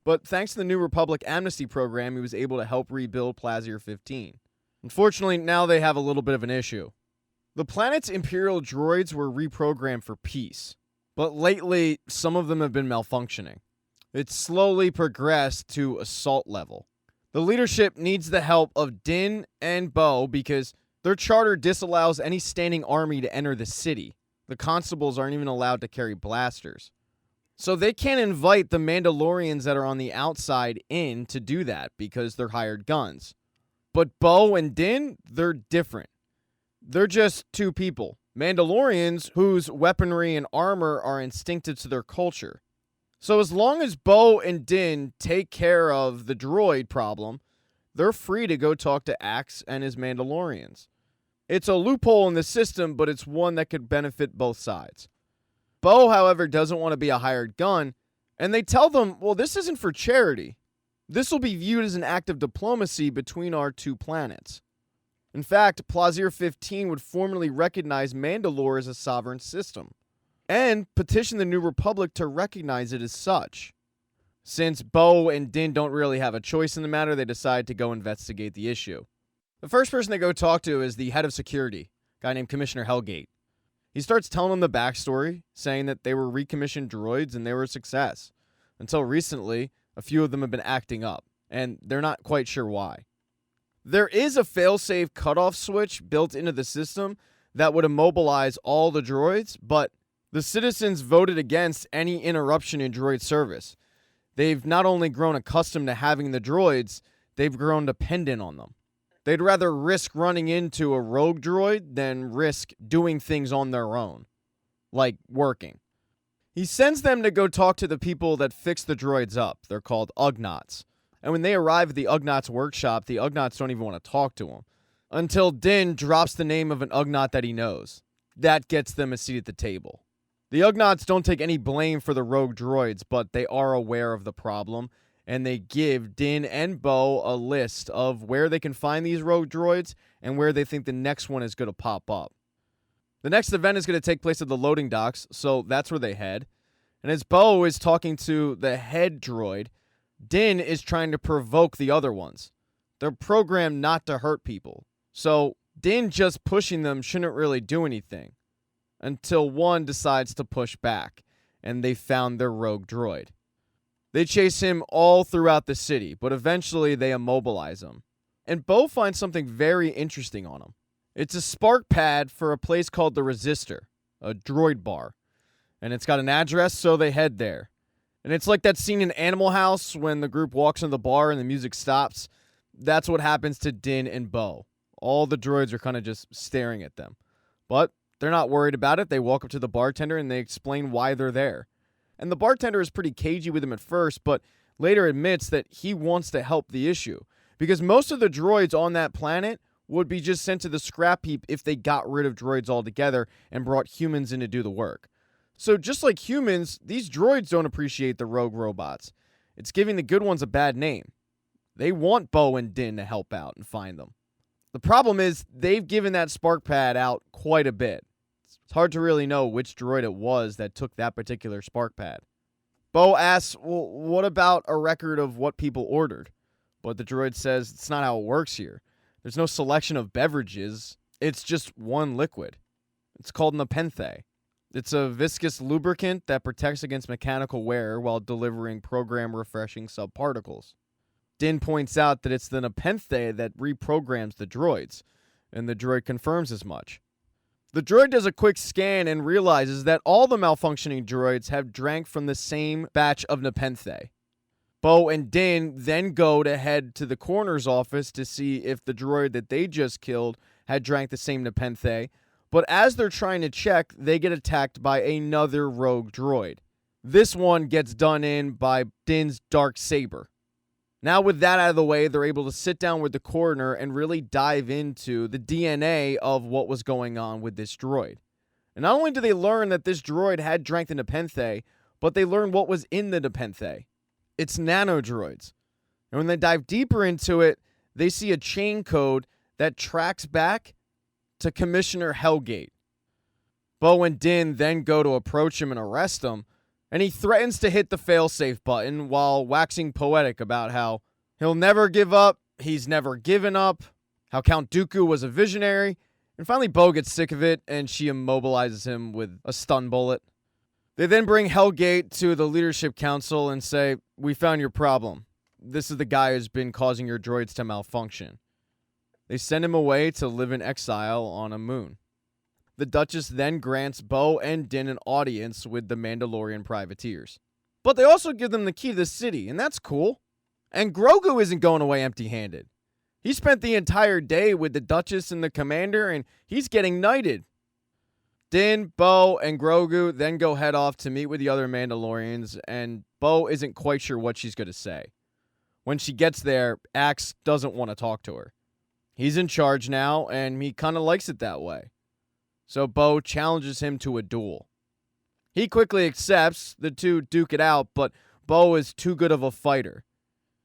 But thanks to the New Republic amnesty program, he was able to help rebuild Plazier 15. Unfortunately, now they have a little bit of an issue. The planet's Imperial droids were reprogrammed for peace, but lately, some of them have been malfunctioning. It's slowly progressed to assault level. The leadership needs the help of Din and Bo because their charter disallows any standing army to enter the city. The constables aren't even allowed to carry blasters. So they can't invite the Mandalorians that are on the outside in to do that because they're hired guns. But Bo and Din, they're different. They're just two people. Mandalorians whose weaponry and armor are instinctive to their culture. So as long as Bo and Din take care of the droid problem, they're free to go talk to Axe and his Mandalorians. It's a loophole in the system, but it's one that could benefit both sides. Bo, however, doesn't want to be a hired gun, and they tell them, well, this isn't for charity. This will be viewed as an act of diplomacy between our two planets. In fact, Plazier 15 would formally recognize Mandalore as a sovereign system, and petition the New Republic to recognize it as such. Since Bo and Din don't really have a choice in the matter, they decide to go investigate the issue. The first person they go talk to is the head of security, a guy named Commissioner Hellgate. He starts telling them the backstory, saying that they were recommissioned droids and they were a success. Until recently, a few of them have been acting up, and they're not quite sure why. There is a failsafe cutoff switch built into the system that would immobilize all the droids, but the citizens voted against any interruption in droid service. They've not only grown accustomed to having the droids, they've grown dependent on them. They'd rather risk running into a rogue droid than risk doing things on their own, like working. He sends them to go talk to the people that fix the droids up. They're called Ugnaughts. And when they arrive at the Ugnaughts workshop, the Ugnaughts don't even want to talk to him. Until Din drops the name of an Ugnaught that he knows. That gets them a seat at the table. The Ugnaughts don't take any blame for the rogue droids, but they are aware of the problem, and they give Din and Bo a list of where they can find these rogue droids and where they think the next one is going to pop up. The next event is going to take place at the loading docks, so that's where they head. And as Bo is talking to the head droid, Din is trying to provoke the other ones. They're programmed not to hurt people. So Din just pushing them shouldn't really do anything. Until one decides to push back, and they found their rogue droid. They chase him all throughout the city, but eventually they immobilize him. And Bo finds something very interesting on him. It's a spark pad for a place called the Resistor, a droid bar. And it's got an address, so they head there. And it's like that scene in Animal House when the group walks into the bar and the music stops. That's what happens to Din and Bo. All the droids are kind of just staring at them. But they're not worried about it. They walk up to the bartender and they explain why they're there. And the bartender is pretty cagey with him at first, but later admits that he wants to help the issue. Because most of the droids on that planet would be just sent to the scrap heap if they got rid of droids altogether and brought humans in to do the work. So just like humans, these droids don't appreciate the rogue robots. It's giving the good ones a bad name. They want Bo and Din to help out and find them. The problem is they've given that spark pad out quite a bit. It's hard to really know which droid it was that took that particular spark pad. Bo asks, well, what about a record of what people ordered? But the droid says it's not how it works here. There's no selection of beverages. It's just one liquid. It's called nepenthe. It's a viscous lubricant that protects against mechanical wear while delivering program-refreshing subparticles. Din points out that it's the nepenthe that reprograms the droids, and the droid confirms as much. The droid does a quick scan and realizes that all the malfunctioning droids have drank from the same batch of nepenthe. Bo and Din then go to head to the coroner's office to see if the droid that they just killed had drank the same nepenthe, but as they're trying to check, they get attacked by another rogue droid. This one gets done in by Din's dark saber. Now with that out of the way, they're able to sit down with the coroner and really dive into the DNA of what was going on with this droid. And not only do they learn that this droid had drank the nepenthe, but they learn what was in the nepenthe. It's nanodroids. And when they dive deeper into it, they see a chain code that tracks back to Commissioner Hellgate. Bo and Din then go to approach him and arrest him, and he threatens to hit the failsafe button while waxing poetic about how he'll never give up, he's never given up, how Count Dooku was a visionary, and finally Bo gets sick of it and she immobilizes him with a stun bullet. They then bring Hellgate to the Leadership Council and say, we found your problem. This is the guy who's been causing your droids to malfunction. They send him away to live in exile on a moon. The Duchess then grants Bo and Din an audience with the Mandalorian privateers. But they also give them the key to the city, and that's cool. And Grogu isn't going away empty-handed. He spent the entire day with the Duchess and the Commander, and he's getting knighted. Din, Bo, and Grogu then go head off to meet with the other Mandalorians, and Bo isn't quite sure what she's going to say. When she gets there, Axe doesn't want to talk to her. He's in charge now, and he kind of likes it that way. So Bo challenges him to a duel. He quickly accepts, the two duke it out, but Bo is too good of a fighter.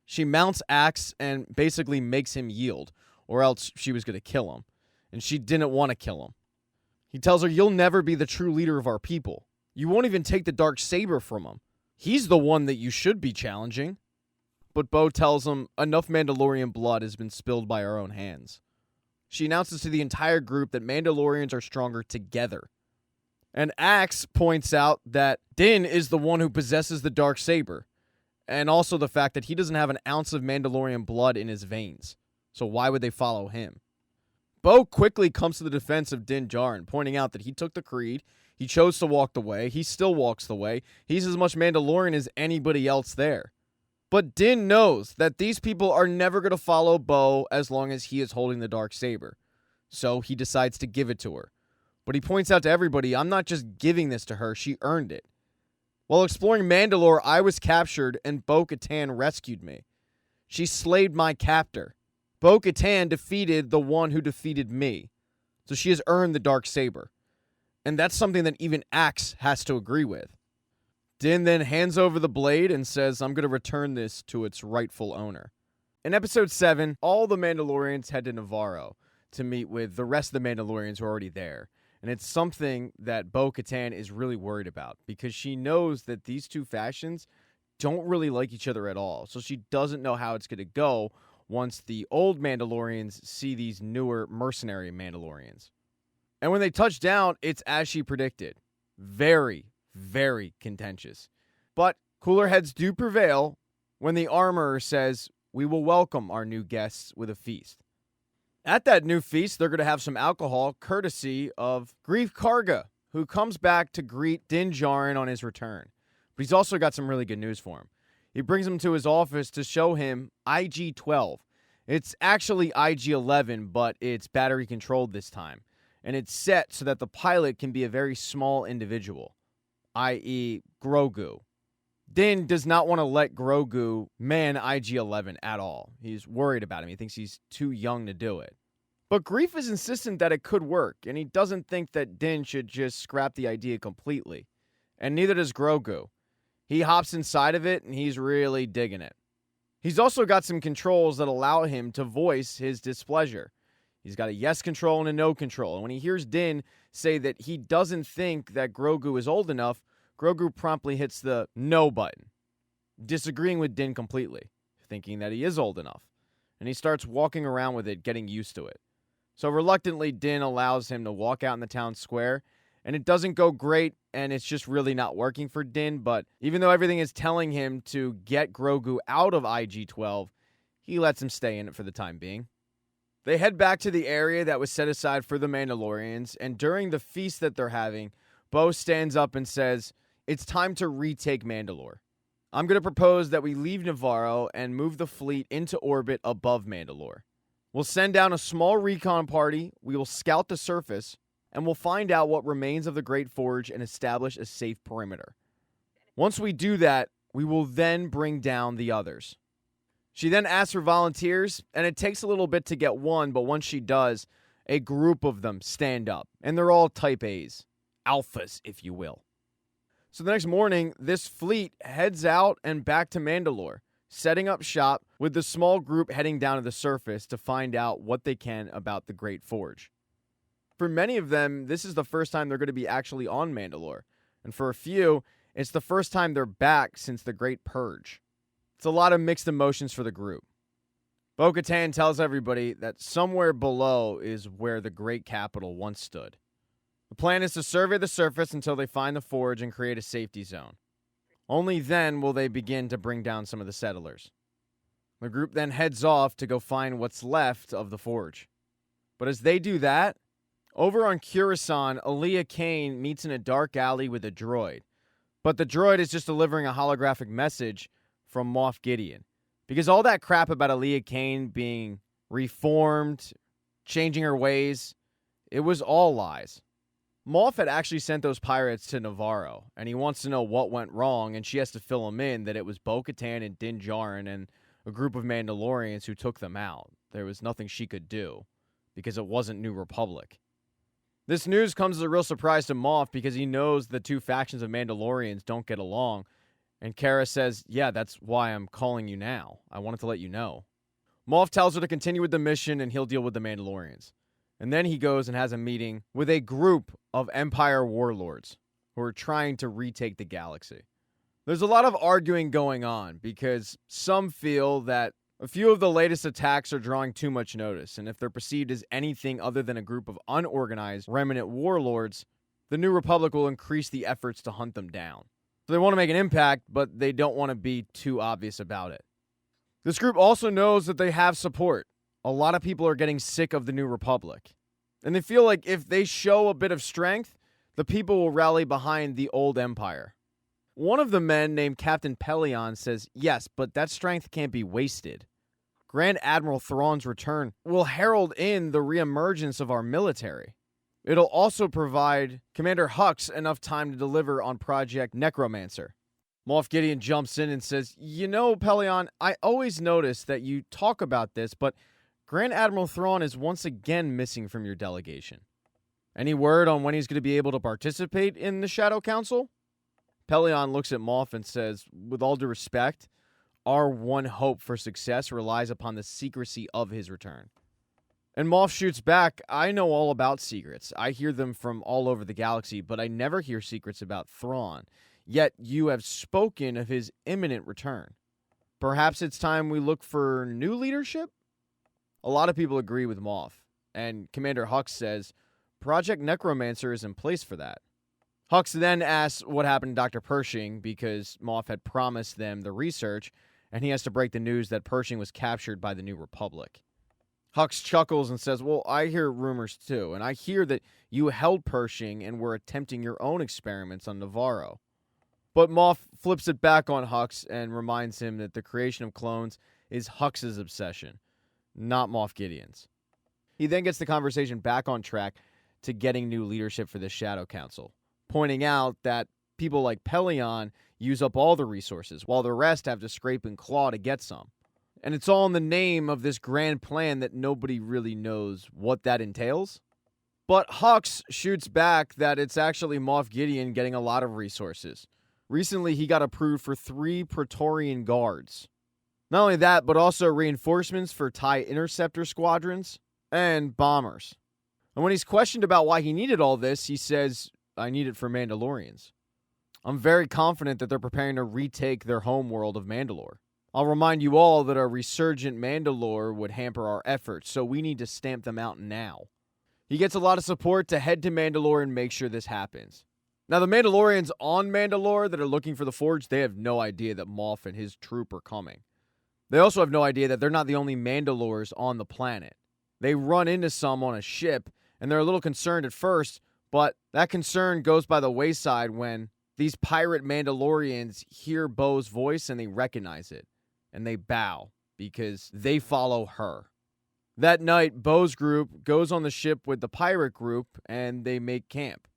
She mounts Axe and basically makes him yield, or else she was going to kill him. And she didn't want to kill him. He tells her, you'll never be the true leader of our people. You won't even take the dark saber from him. He's the one that you should be challenging. But Bo tells him enough Mandalorian blood has been spilled by our own hands. She announces to the entire group that Mandalorians are stronger together. And Axe points out that Din is the one who possesses the dark saber, and also the fact that he doesn't have an ounce of Mandalorian blood in his veins. So why would they follow him? Bo quickly comes to the defense of Din Djarin, pointing out that he took the creed, he chose to walk the way, he still walks the way, he's as much Mandalorian as anybody else there. But Din knows that these people are never going to follow Bo as long as he is holding the dark saber. So he decides to give it to her. But he points out to everybody, I'm not just giving this to her, she earned it. While exploring Mandalore, I was captured and Bo-Katan rescued me. She slayed my captor. Bo-Katan defeated the one who defeated me. So she has earned the dark saber. And that's something that even Axe has to agree with. Din then hands over the blade and says, I'm going to return this to its rightful owner. In Episode 7, all the Mandalorians head to Nevarro to meet with the rest of the Mandalorians who are already there. And it's something that Bo-Katan is really worried about because she knows that these two factions don't really like each other at all. So she doesn't know how it's going to go once the old Mandalorians see these newer mercenary Mandalorians. And when they touch down, it's as she predicted. Very, very contentious. But cooler heads do prevail when the armorer says, we will welcome our new guests with a feast. At that new feast, they're going to have some alcohol courtesy of Greef Karga, who comes back to greet Din Djarin on his return. But he's also got some really good news for him. He brings him to his office to show him IG-12. It's actually IG-11, but it's battery controlled this time. and it's set so that the pilot can be a very small individual, i.e. Grogu. Din does not want to let Grogu man IG-11 at all. He's worried about him. He thinks he's too young to do it. But Greef is insistent that it could work, and he doesn't think that Din should just scrap the idea completely. And neither does Grogu. He hops inside of it, and he's really digging it. He's also got some controls that allow him to voice his displeasure. He's got a yes control and a no control. And when he hears Din say that he doesn't think that Grogu is old enough, Grogu promptly hits the no button, disagreeing with Din completely, thinking that he is old enough. And he starts walking around with it, getting used to it. So reluctantly, Din allows him to walk out in the town square, and it doesn't go great, and it's just really not working for Din. But even though everything is telling him to get Grogu out of IG-12, he lets him stay in it for the time being. They head back to the area that was set aside for the Mandalorians, and during the feast that they're having, Bo stands up and says, "It's time to retake Mandalore. I'm going to propose that we leave Nevarro and move the fleet into orbit above Mandalore. We'll send down a small recon party, we will scout the surface, and we'll find out what remains of the Great Forge and establish a safe perimeter. Once we do that, we will then bring down the others." She then asks for volunteers, and it takes a little bit to get one, but once she does, a group of them stand up, and they're all Type A's. Alphas, if you will. So the next morning, this fleet heads out and back to Mandalore, setting up shop with the small group heading down to the surface to find out what they can about the Great Forge. For many of them, this is the first time they're going to be actually on Mandalore, and for a few, it's the first time they're back since the Great Purge. It's a lot of mixed emotions for the group. Bo-Katan tells everybody that somewhere below is where the Great Capital once stood. The plan is to survey the surface until they find the forge and create a safety zone. Only then will they begin to bring down some of the settlers. The group then heads off to go find what's left of the forge. But as they do that, over on Coruscant, Aaliyah Kane meets in a dark alley with a droid. But the droid is just delivering a holographic message from Moff Gideon. Because all that crap about Aaliyah Kane being reformed, changing her ways, it was all lies. Moff had actually sent those pirates to Nevarro, and he wants to know what went wrong, and she has to fill him in that it was Bo-Katan and Din Djarin and a group of Mandalorians who took them out. There was nothing she could do, because it wasn't New Republic. This news comes as a real surprise to Moff because he knows the two factions of Mandalorians don't get along, and Cara says, "Yeah, that's why I'm calling you now. I wanted to let you know." Moff tells her to continue with the mission, and he'll deal with the Mandalorians. And then he goes and has a meeting with a group of Empire warlords who are trying to retake the galaxy. There's a lot of arguing going on because some feel that a few of the latest attacks are drawing too much notice, and if they're perceived as anything other than a group of unorganized remnant warlords, the New Republic will increase the efforts to hunt them down. So they want to make an impact, but they don't want to be too obvious about it. This group also knows that they have support. A lot of people are getting sick of the New Republic. And they feel like if they show a bit of strength, the people will rally behind the old empire. One of the men, named Captain Pelion, says, "Yes, but that strength can't be wasted. Grand Admiral Thrawn's return will herald in the reemergence of our military. It'll also provide Commander Hux enough time to deliver on Project Necromancer." Moff Gideon jumps in and says, "You know, Pelion, I always notice that you talk about this, but Grand Admiral Thrawn is once again missing from your delegation. Any word on when he's going to be able to participate in the Shadow Council?" Pelion looks at Moff and says, "With all due respect, our one hope for success relies upon the secrecy of his return." And Moff shoots back, "I know all about secrets. I hear them from all over the galaxy, but I never hear secrets about Thrawn. Yet you have spoken of his imminent return. Perhaps it's time we look for new leadership?" A lot of people agree with Moff, and Commander Hux says, "Project Necromancer is in place for that." Hux then asks what happened to Dr. Pershing because Moff had promised them the research, and he has to break the news that Pershing was captured by the New Republic. Hux chuckles and says, "Well, I hear rumors too, and I hear that you held Pershing and were attempting your own experiments on Nevarro." But Moff flips it back on Hux and reminds him that the creation of clones is Hux's obsession, not Moff Gideon's. He then gets the conversation back on track, to getting new leadership for the Shadow Council, pointing out that people like Pelion use up all the resources, while the rest have to scrape and claw to get some. And it's all in the name of this grand plan that nobody really knows what that entails. But Hux shoots back that it's actually Moff Gideon getting a lot of resources. Recently, he got approved for 3 Praetorian guards. Not only that, but also reinforcements for TIE interceptor squadrons and bombers. And when he's questioned about why he needed all this, he says, "I need it for Mandalorians. I'm very confident that they're preparing to retake their home world of Mandalore. I'll remind you all that a resurgent Mandalore would hamper our efforts, so we need to stamp them out now." He gets a lot of support to head to Mandalore and make sure this happens. Now, the Mandalorians on Mandalore that are looking for the Forge, they have no idea that Moff and his troop are coming. They also have no idea that they're not the only Mandalores on the planet. They run into some on a ship, and they're a little concerned at first, but that concern goes by the wayside when these pirate Mandalorians hear Bo's voice and they recognize it, and they bow because they follow her. That night, Bo's group goes on the ship with the pirate group, and they make camp.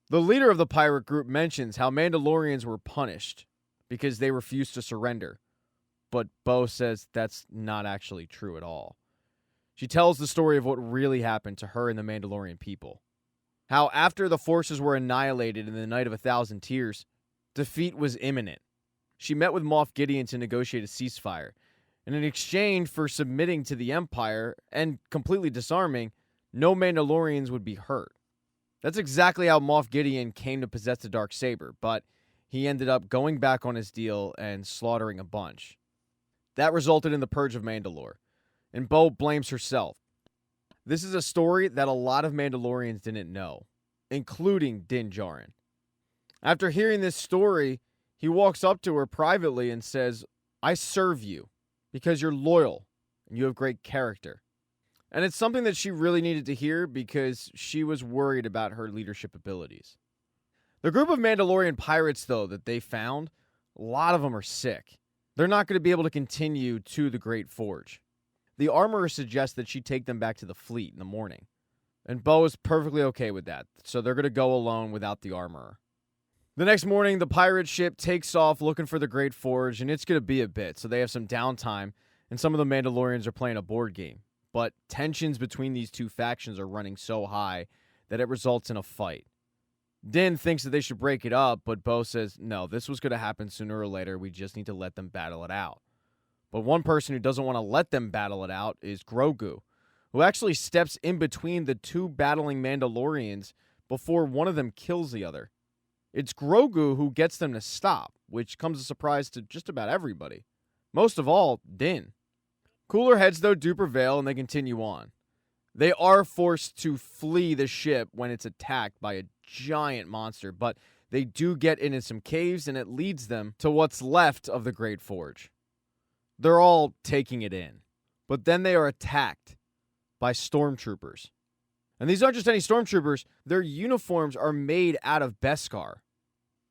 The leader of the pirate group mentions how Mandalorians were punished because they refused to surrender. But Bo says that's not actually true at all. She tells the story of what really happened to her and the Mandalorian people. How after the forces were annihilated in the Night of 1,000 Tears, defeat was imminent. She met with Moff Gideon to negotiate a ceasefire, and in exchange for submitting to the Empire and completely disarming, no Mandalorians would be hurt. That's exactly how Moff Gideon came to possess the Darksaber, but he ended up going back on his deal and slaughtering a bunch. That resulted in the Purge of Mandalore, and Bo blames herself. This is a story that a lot of Mandalorians didn't know, including Din Djarin. After hearing this story, he walks up to her privately and says, "I serve you because you're loyal and you have great character." And it's something that she really needed to hear because she was worried about her leadership abilities. The group of Mandalorian pirates, though, that they found, a lot of them are sick. They're not going to be able to continue to the Great Forge. The armorer suggests that she take them back to the fleet in the morning. And Bo is perfectly okay with that, so they're going to go alone without the armorer. The next morning, the pirate ship takes off looking for the Great Forge, and it's going to be a bit, so they have some downtime, and some of the Mandalorians are playing a board game. But tensions between these two factions are running so high that it results in a fight. Din thinks that they should break it up, but Bo says, no, this was going to happen sooner or later. We just need to let them battle it out. But one person who doesn't want to let them battle it out is Grogu, who actually steps in between the two battling Mandalorians before one of them kills the other. It's Grogu who gets them to stop, which comes as a surprise to just about everybody. Most of all, Din. Cooler heads, though, do prevail, and they continue on. They are forced to flee the ship when it's attacked by a giant monster, but they do get into some caves, and it leads them to what's left of the Great Forge. They're all taking it in, but then they are attacked by stormtroopers. And these aren't just any stormtroopers, their uniforms are made out of Beskar.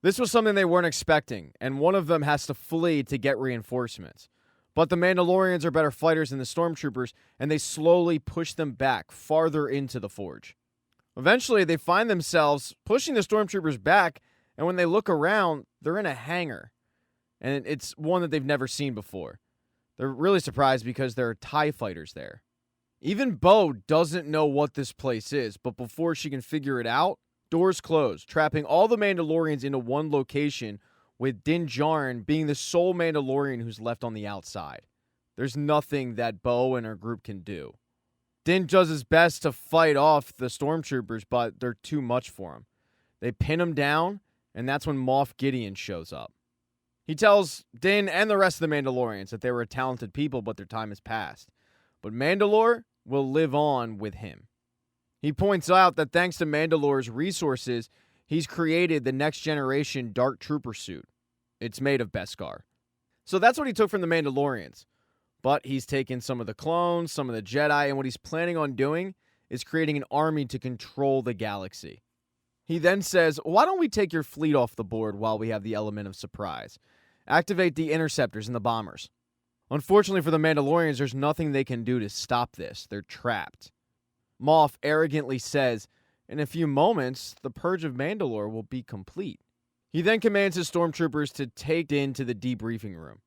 This was something they weren't expecting, and one of them has to flee to get reinforcements. But the Mandalorians are better fighters than the stormtroopers, and they slowly push them back farther into the forge. Eventually, they find themselves pushing the stormtroopers back, and when they look around, they're in a hangar. And it's one that they've never seen before. They're really surprised because there are TIE fighters there. Even Bo doesn't know what this place is, but before she can figure it out, doors close, trapping all the Mandalorians into one location, with Din Djarin being the sole Mandalorian who's left on the outside. There's nothing that Bo and her group can do. Din does his best to fight off the stormtroopers, but they're too much for him. They pin him down, and that's when Moff Gideon shows up. He tells Din and the rest of the Mandalorians that they were talented people, but their time has passed. But Mandalore will live on with him. He points out that thanks to Mandalore's resources, he's created the next generation Dark Trooper suit. It's made of Beskar. So that's what he took from the Mandalorians. But he's taken some of the clones, some of the Jedi, and what he's planning on doing is creating an army to control the galaxy. He then says, why don't we take your fleet off the board while we have the element of surprise? Activate the interceptors and the bombers. Unfortunately for the Mandalorians, there's nothing they can do to stop this. They're trapped. Moff arrogantly says, In a few moments, the purge of Mandalore will be complete. He then commands his stormtroopers to take Din to the debriefing room.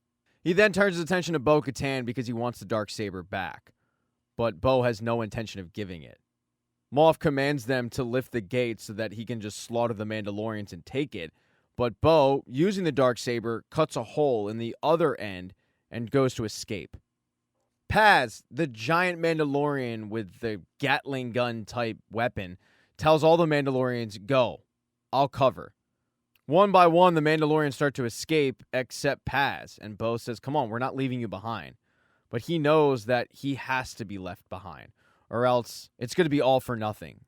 He then turns his attention to Bo-Katan because he wants the Darksaber back, but Bo has no intention of giving it. Moff commands them to lift the gate so that he can just slaughter the Mandalorians and take it, but Bo, using the Darksaber, cuts a hole in the other end and goes to escape. Paz, the giant Mandalorian with the Gatling gun type weapon, tells all the Mandalorians, "Go, I'll cover." One by one, the Mandalorians start to escape except Paz, and Bo says, "Come on, we're not leaving you behind." But he knows that he has to be left behind, or else it's going to be all for nothing.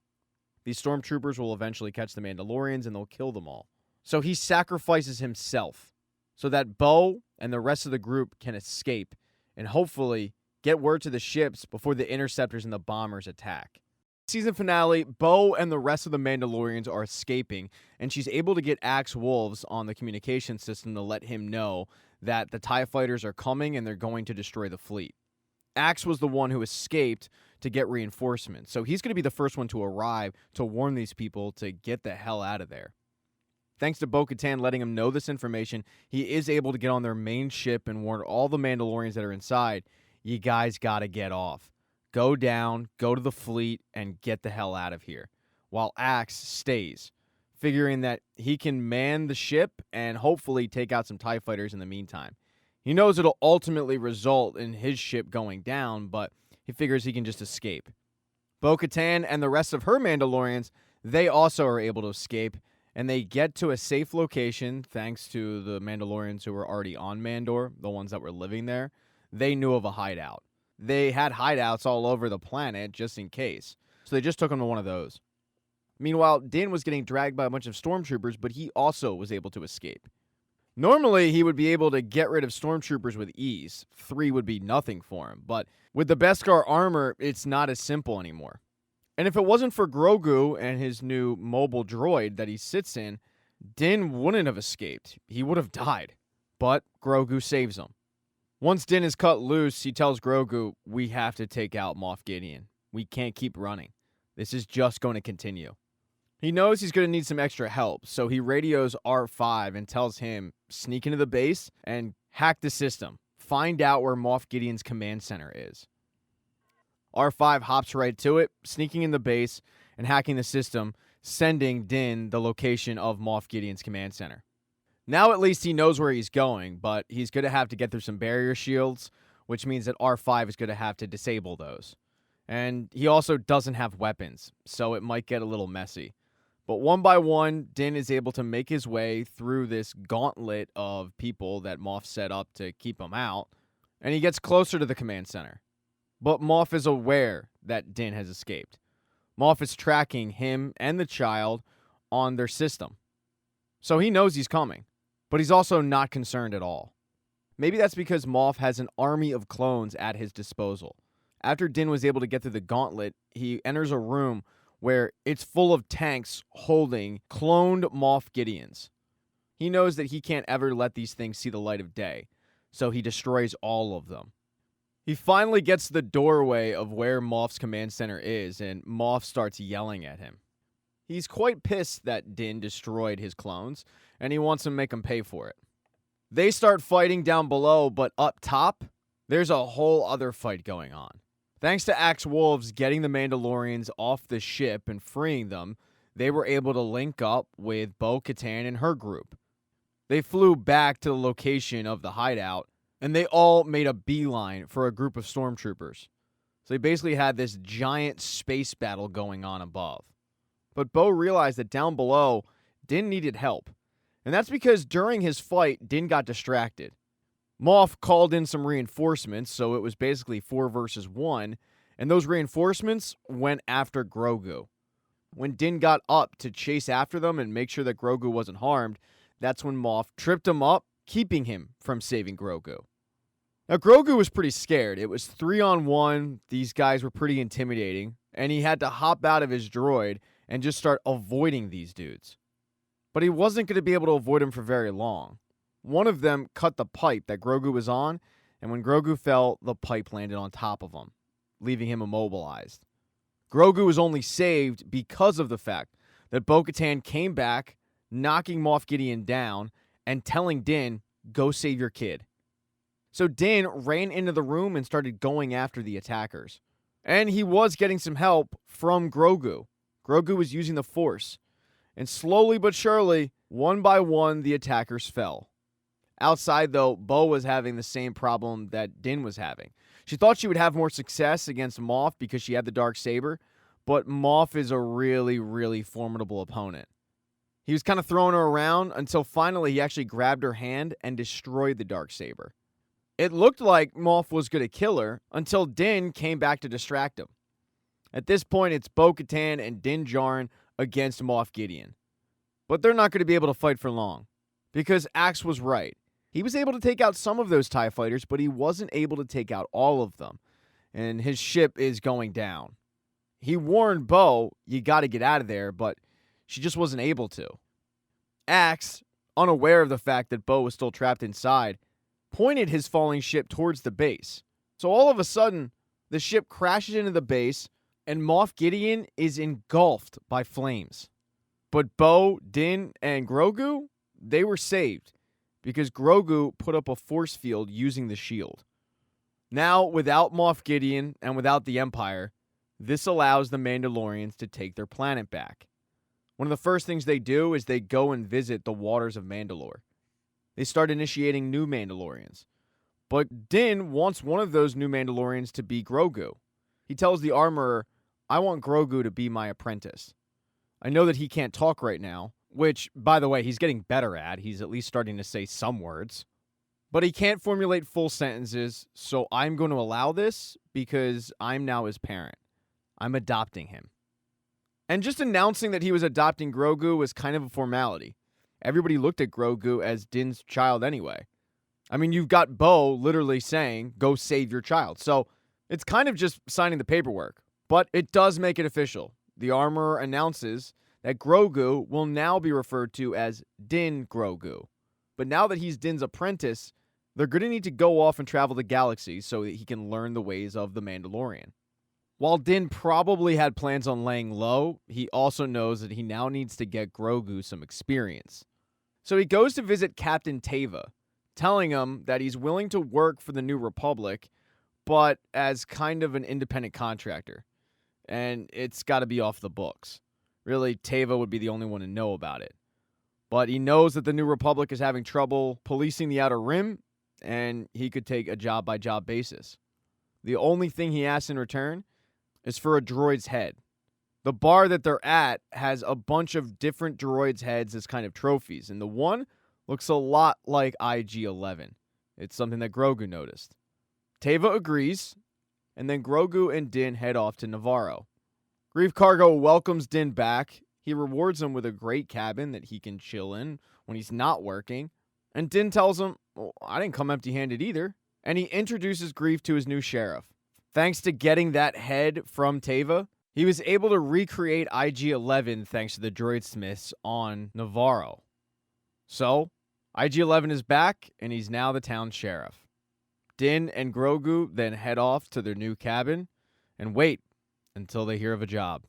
These stormtroopers will eventually catch the Mandalorians and they'll kill them all. So he sacrifices himself so that Bo and the rest of the group can escape and hopefully get word to the ships before the interceptors and the bombers attack. Season finale, Bo and the rest of the Mandalorians are escaping, and she's able to get Axe Wolves on the communication system to let him know that the TIE fighters are coming and they're going to destroy the fleet. Axe was the one who escaped to get reinforcements, so he's going to be the first one to arrive to warn these people to get the hell out of there. Thanks to Bo-Katan letting him know this information, he is able to get on their main ship and warn all the Mandalorians that are inside, "You guys gotta get off. Go down, go to the fleet, and get the hell out of here," while Axe stays, figuring that he can man the ship and hopefully take out some TIE fighters in the meantime. He knows it'll ultimately result in his ship going down, but he figures he can just escape. Bo-Katan and the rest of her Mandalorians, they also are able to escape, and they get to a safe location thanks to the Mandalorians who were already on Mandalore, the ones that were living there. They knew of a hideout. They had hideouts all over the planet just in case, so they just took him to one of those. Meanwhile, Din was getting dragged by a bunch of stormtroopers, but he also was able to escape. Normally, he would be able to get rid of stormtroopers with ease. 3 would be nothing for him, but with the Beskar armor, it's not as simple anymore. And if it wasn't for Grogu and his new mobile droid that he sits in, Din wouldn't have escaped. He would have died. But Grogu saves him. Once Din is cut loose, he tells Grogu, "We have to take out Moff Gideon. We can't keep running. This is just going to continue." He knows he's going to need some extra help, so he radios R5 and tells him, "Sneak into the base and hack the system. Find out where Moff Gideon's command center is." R5 hops right to it, sneaking in the base and hacking the system, sending Din the location of Moff Gideon's command center. Now at least he knows where he's going, but he's going to have to get through some barrier shields, which means that R5 is going to have to disable those. And he also doesn't have weapons, so it might get a little messy. But one by one, Din is able to make his way through this gauntlet of people that Moff set up to keep him out, and he gets closer to the command center. But Moff is aware that Din has escaped. Moff is tracking him and the child on their system. So he knows he's coming, but he's also not concerned at all. Maybe that's because Moff has an army of clones at his disposal. After Din was able to get through the gauntlet, he enters a room where it's full of tanks holding cloned Moff Gideons. He knows that he can't ever let these things see the light of day, so he destroys all of them. He finally gets to the doorway of where Moff's command center is, and Moff starts yelling at him. He's quite pissed that Din destroyed his clones, and he wants to make him pay for it. They start fighting down below, but up top, there's a whole other fight going on. Thanks to Axe Wolves getting the Mandalorians off the ship and freeing them, they were able to link up with Bo-Katan and her group. They flew back to the location of the hideout, and they all made a beeline for a group of stormtroopers. So they basically had this giant space battle going on above. But Bo realized that down below, Din needed help. And that's because during his fight, Din got distracted. Moff called in some reinforcements, so it was basically 4 versus 1, and those reinforcements went after Grogu. When Din got up to chase after them and make sure that Grogu wasn't harmed, that's when Moff tripped him up, keeping him from saving Grogu. Now, Grogu was pretty scared. It was 3-on-1. These guys were pretty intimidating, and he had to hop out of his droid and just start avoiding these dudes. But he wasn't going to be able to avoid them for very long. One of them cut the pipe that Grogu was on, and when Grogu fell, the pipe landed on top of him, leaving him immobilized. Grogu was only saved because of the fact that Bo-Katan came back, knocking Moff Gideon down and telling Din, go save your kid. So Din ran into the room and started going after the attackers. And he was getting some help from Grogu. Grogu was using the Force. And slowly but surely, one by one, the attackers fell. Outside, though, Bo was having the same problem that Din was having. She thought she would have more success against Moff because she had the Darksaber, but Moff is a really, really formidable opponent. He was kind of throwing her around until finally he actually grabbed her hand and destroyed the Darksaber. It looked like Moff was going to kill her until Din came back to distract him. At this point, it's Bo-Katan and Din Djarin against Moff Gideon. But they're not going to be able to fight for long, because Axe was right. He was able to take out some of those TIE fighters, but he wasn't able to take out all of them, and his ship is going down. He warned Bo, you got to get out of there, but she just wasn't able to. Axe, unaware of the fact that Bo was still trapped inside, pointed his falling ship towards the base. So all of a sudden, the ship crashes into the base, and Moff Gideon is engulfed by flames. But Bo, Din, and Grogu, they were saved because Grogu put up a force field using the shield. Now, without Moff Gideon and without the Empire, this allows the Mandalorians to take their planet back. One of the first things they do is they go and visit the waters of Mandalore. They start initiating new Mandalorians. But Din wants one of those new Mandalorians to be Grogu. He tells the armorer, I want Grogu to be my apprentice. I know that he can't talk right now, which, by the way, he's getting better at. He's at least starting to say some words. But he can't formulate full sentences, so I'm going to allow this because I'm now his parent. I'm adopting him. And just announcing that he was adopting Grogu was kind of a formality. Everybody looked at Grogu as Din's child anyway. I mean, you've got Bo literally saying, go save your child. So it's kind of just signing the paperwork. But it does make it official. The armorer announces that Grogu will now be referred to as Din Grogu. But now that he's Din's apprentice, they're going to need to go off and travel the galaxy so that he can learn the ways of the Mandalorian. While Din probably had plans on laying low, he also knows that he now needs to get Grogu some experience. So he goes to visit Captain Teva, telling him that he's willing to work for the New Republic, but as kind of an independent contractor. And it's got to be off the books. Really, Teva would be the only one to know about it. But he knows that the New Republic is having trouble policing the Outer Rim, and he could take a job-by-job basis. The only thing he asks in return is for a droid's head. The bar that they're at has a bunch of different droids' heads as kind of trophies, and the one looks a lot like IG-11. It's something that Grogu noticed. Teva agrees, and then Grogu and Din head off to Nevarro. Grief Karga welcomes Din back. He rewards him with a great cabin that he can chill in when he's not working. And Din tells him, well, I didn't come empty-handed either. And he introduces Grief to his new sheriff. Thanks to getting that head from Teva, he was able to recreate IG-11 thanks to the droid smiths on Nevarro. So, IG-11 is back, and he's now the town sheriff. Din and Grogu then head off to their new cabin and wait until they hear of a job.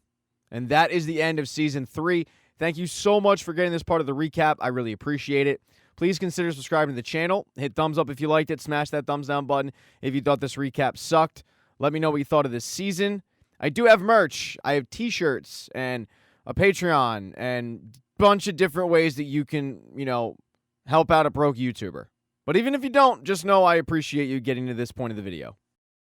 And that is the end of Season 3. Thank you so much for getting this part of the recap. I really appreciate it. Please consider subscribing to the channel. Hit thumbs up if you liked it. Smash that thumbs down button if you thought this recap sucked. Let me know what you thought of this season. I do have merch. I have t-shirts and a Patreon and a bunch of different ways that you can, help out a broke YouTuber. But even if you don't, just know I appreciate you getting to this point of the video.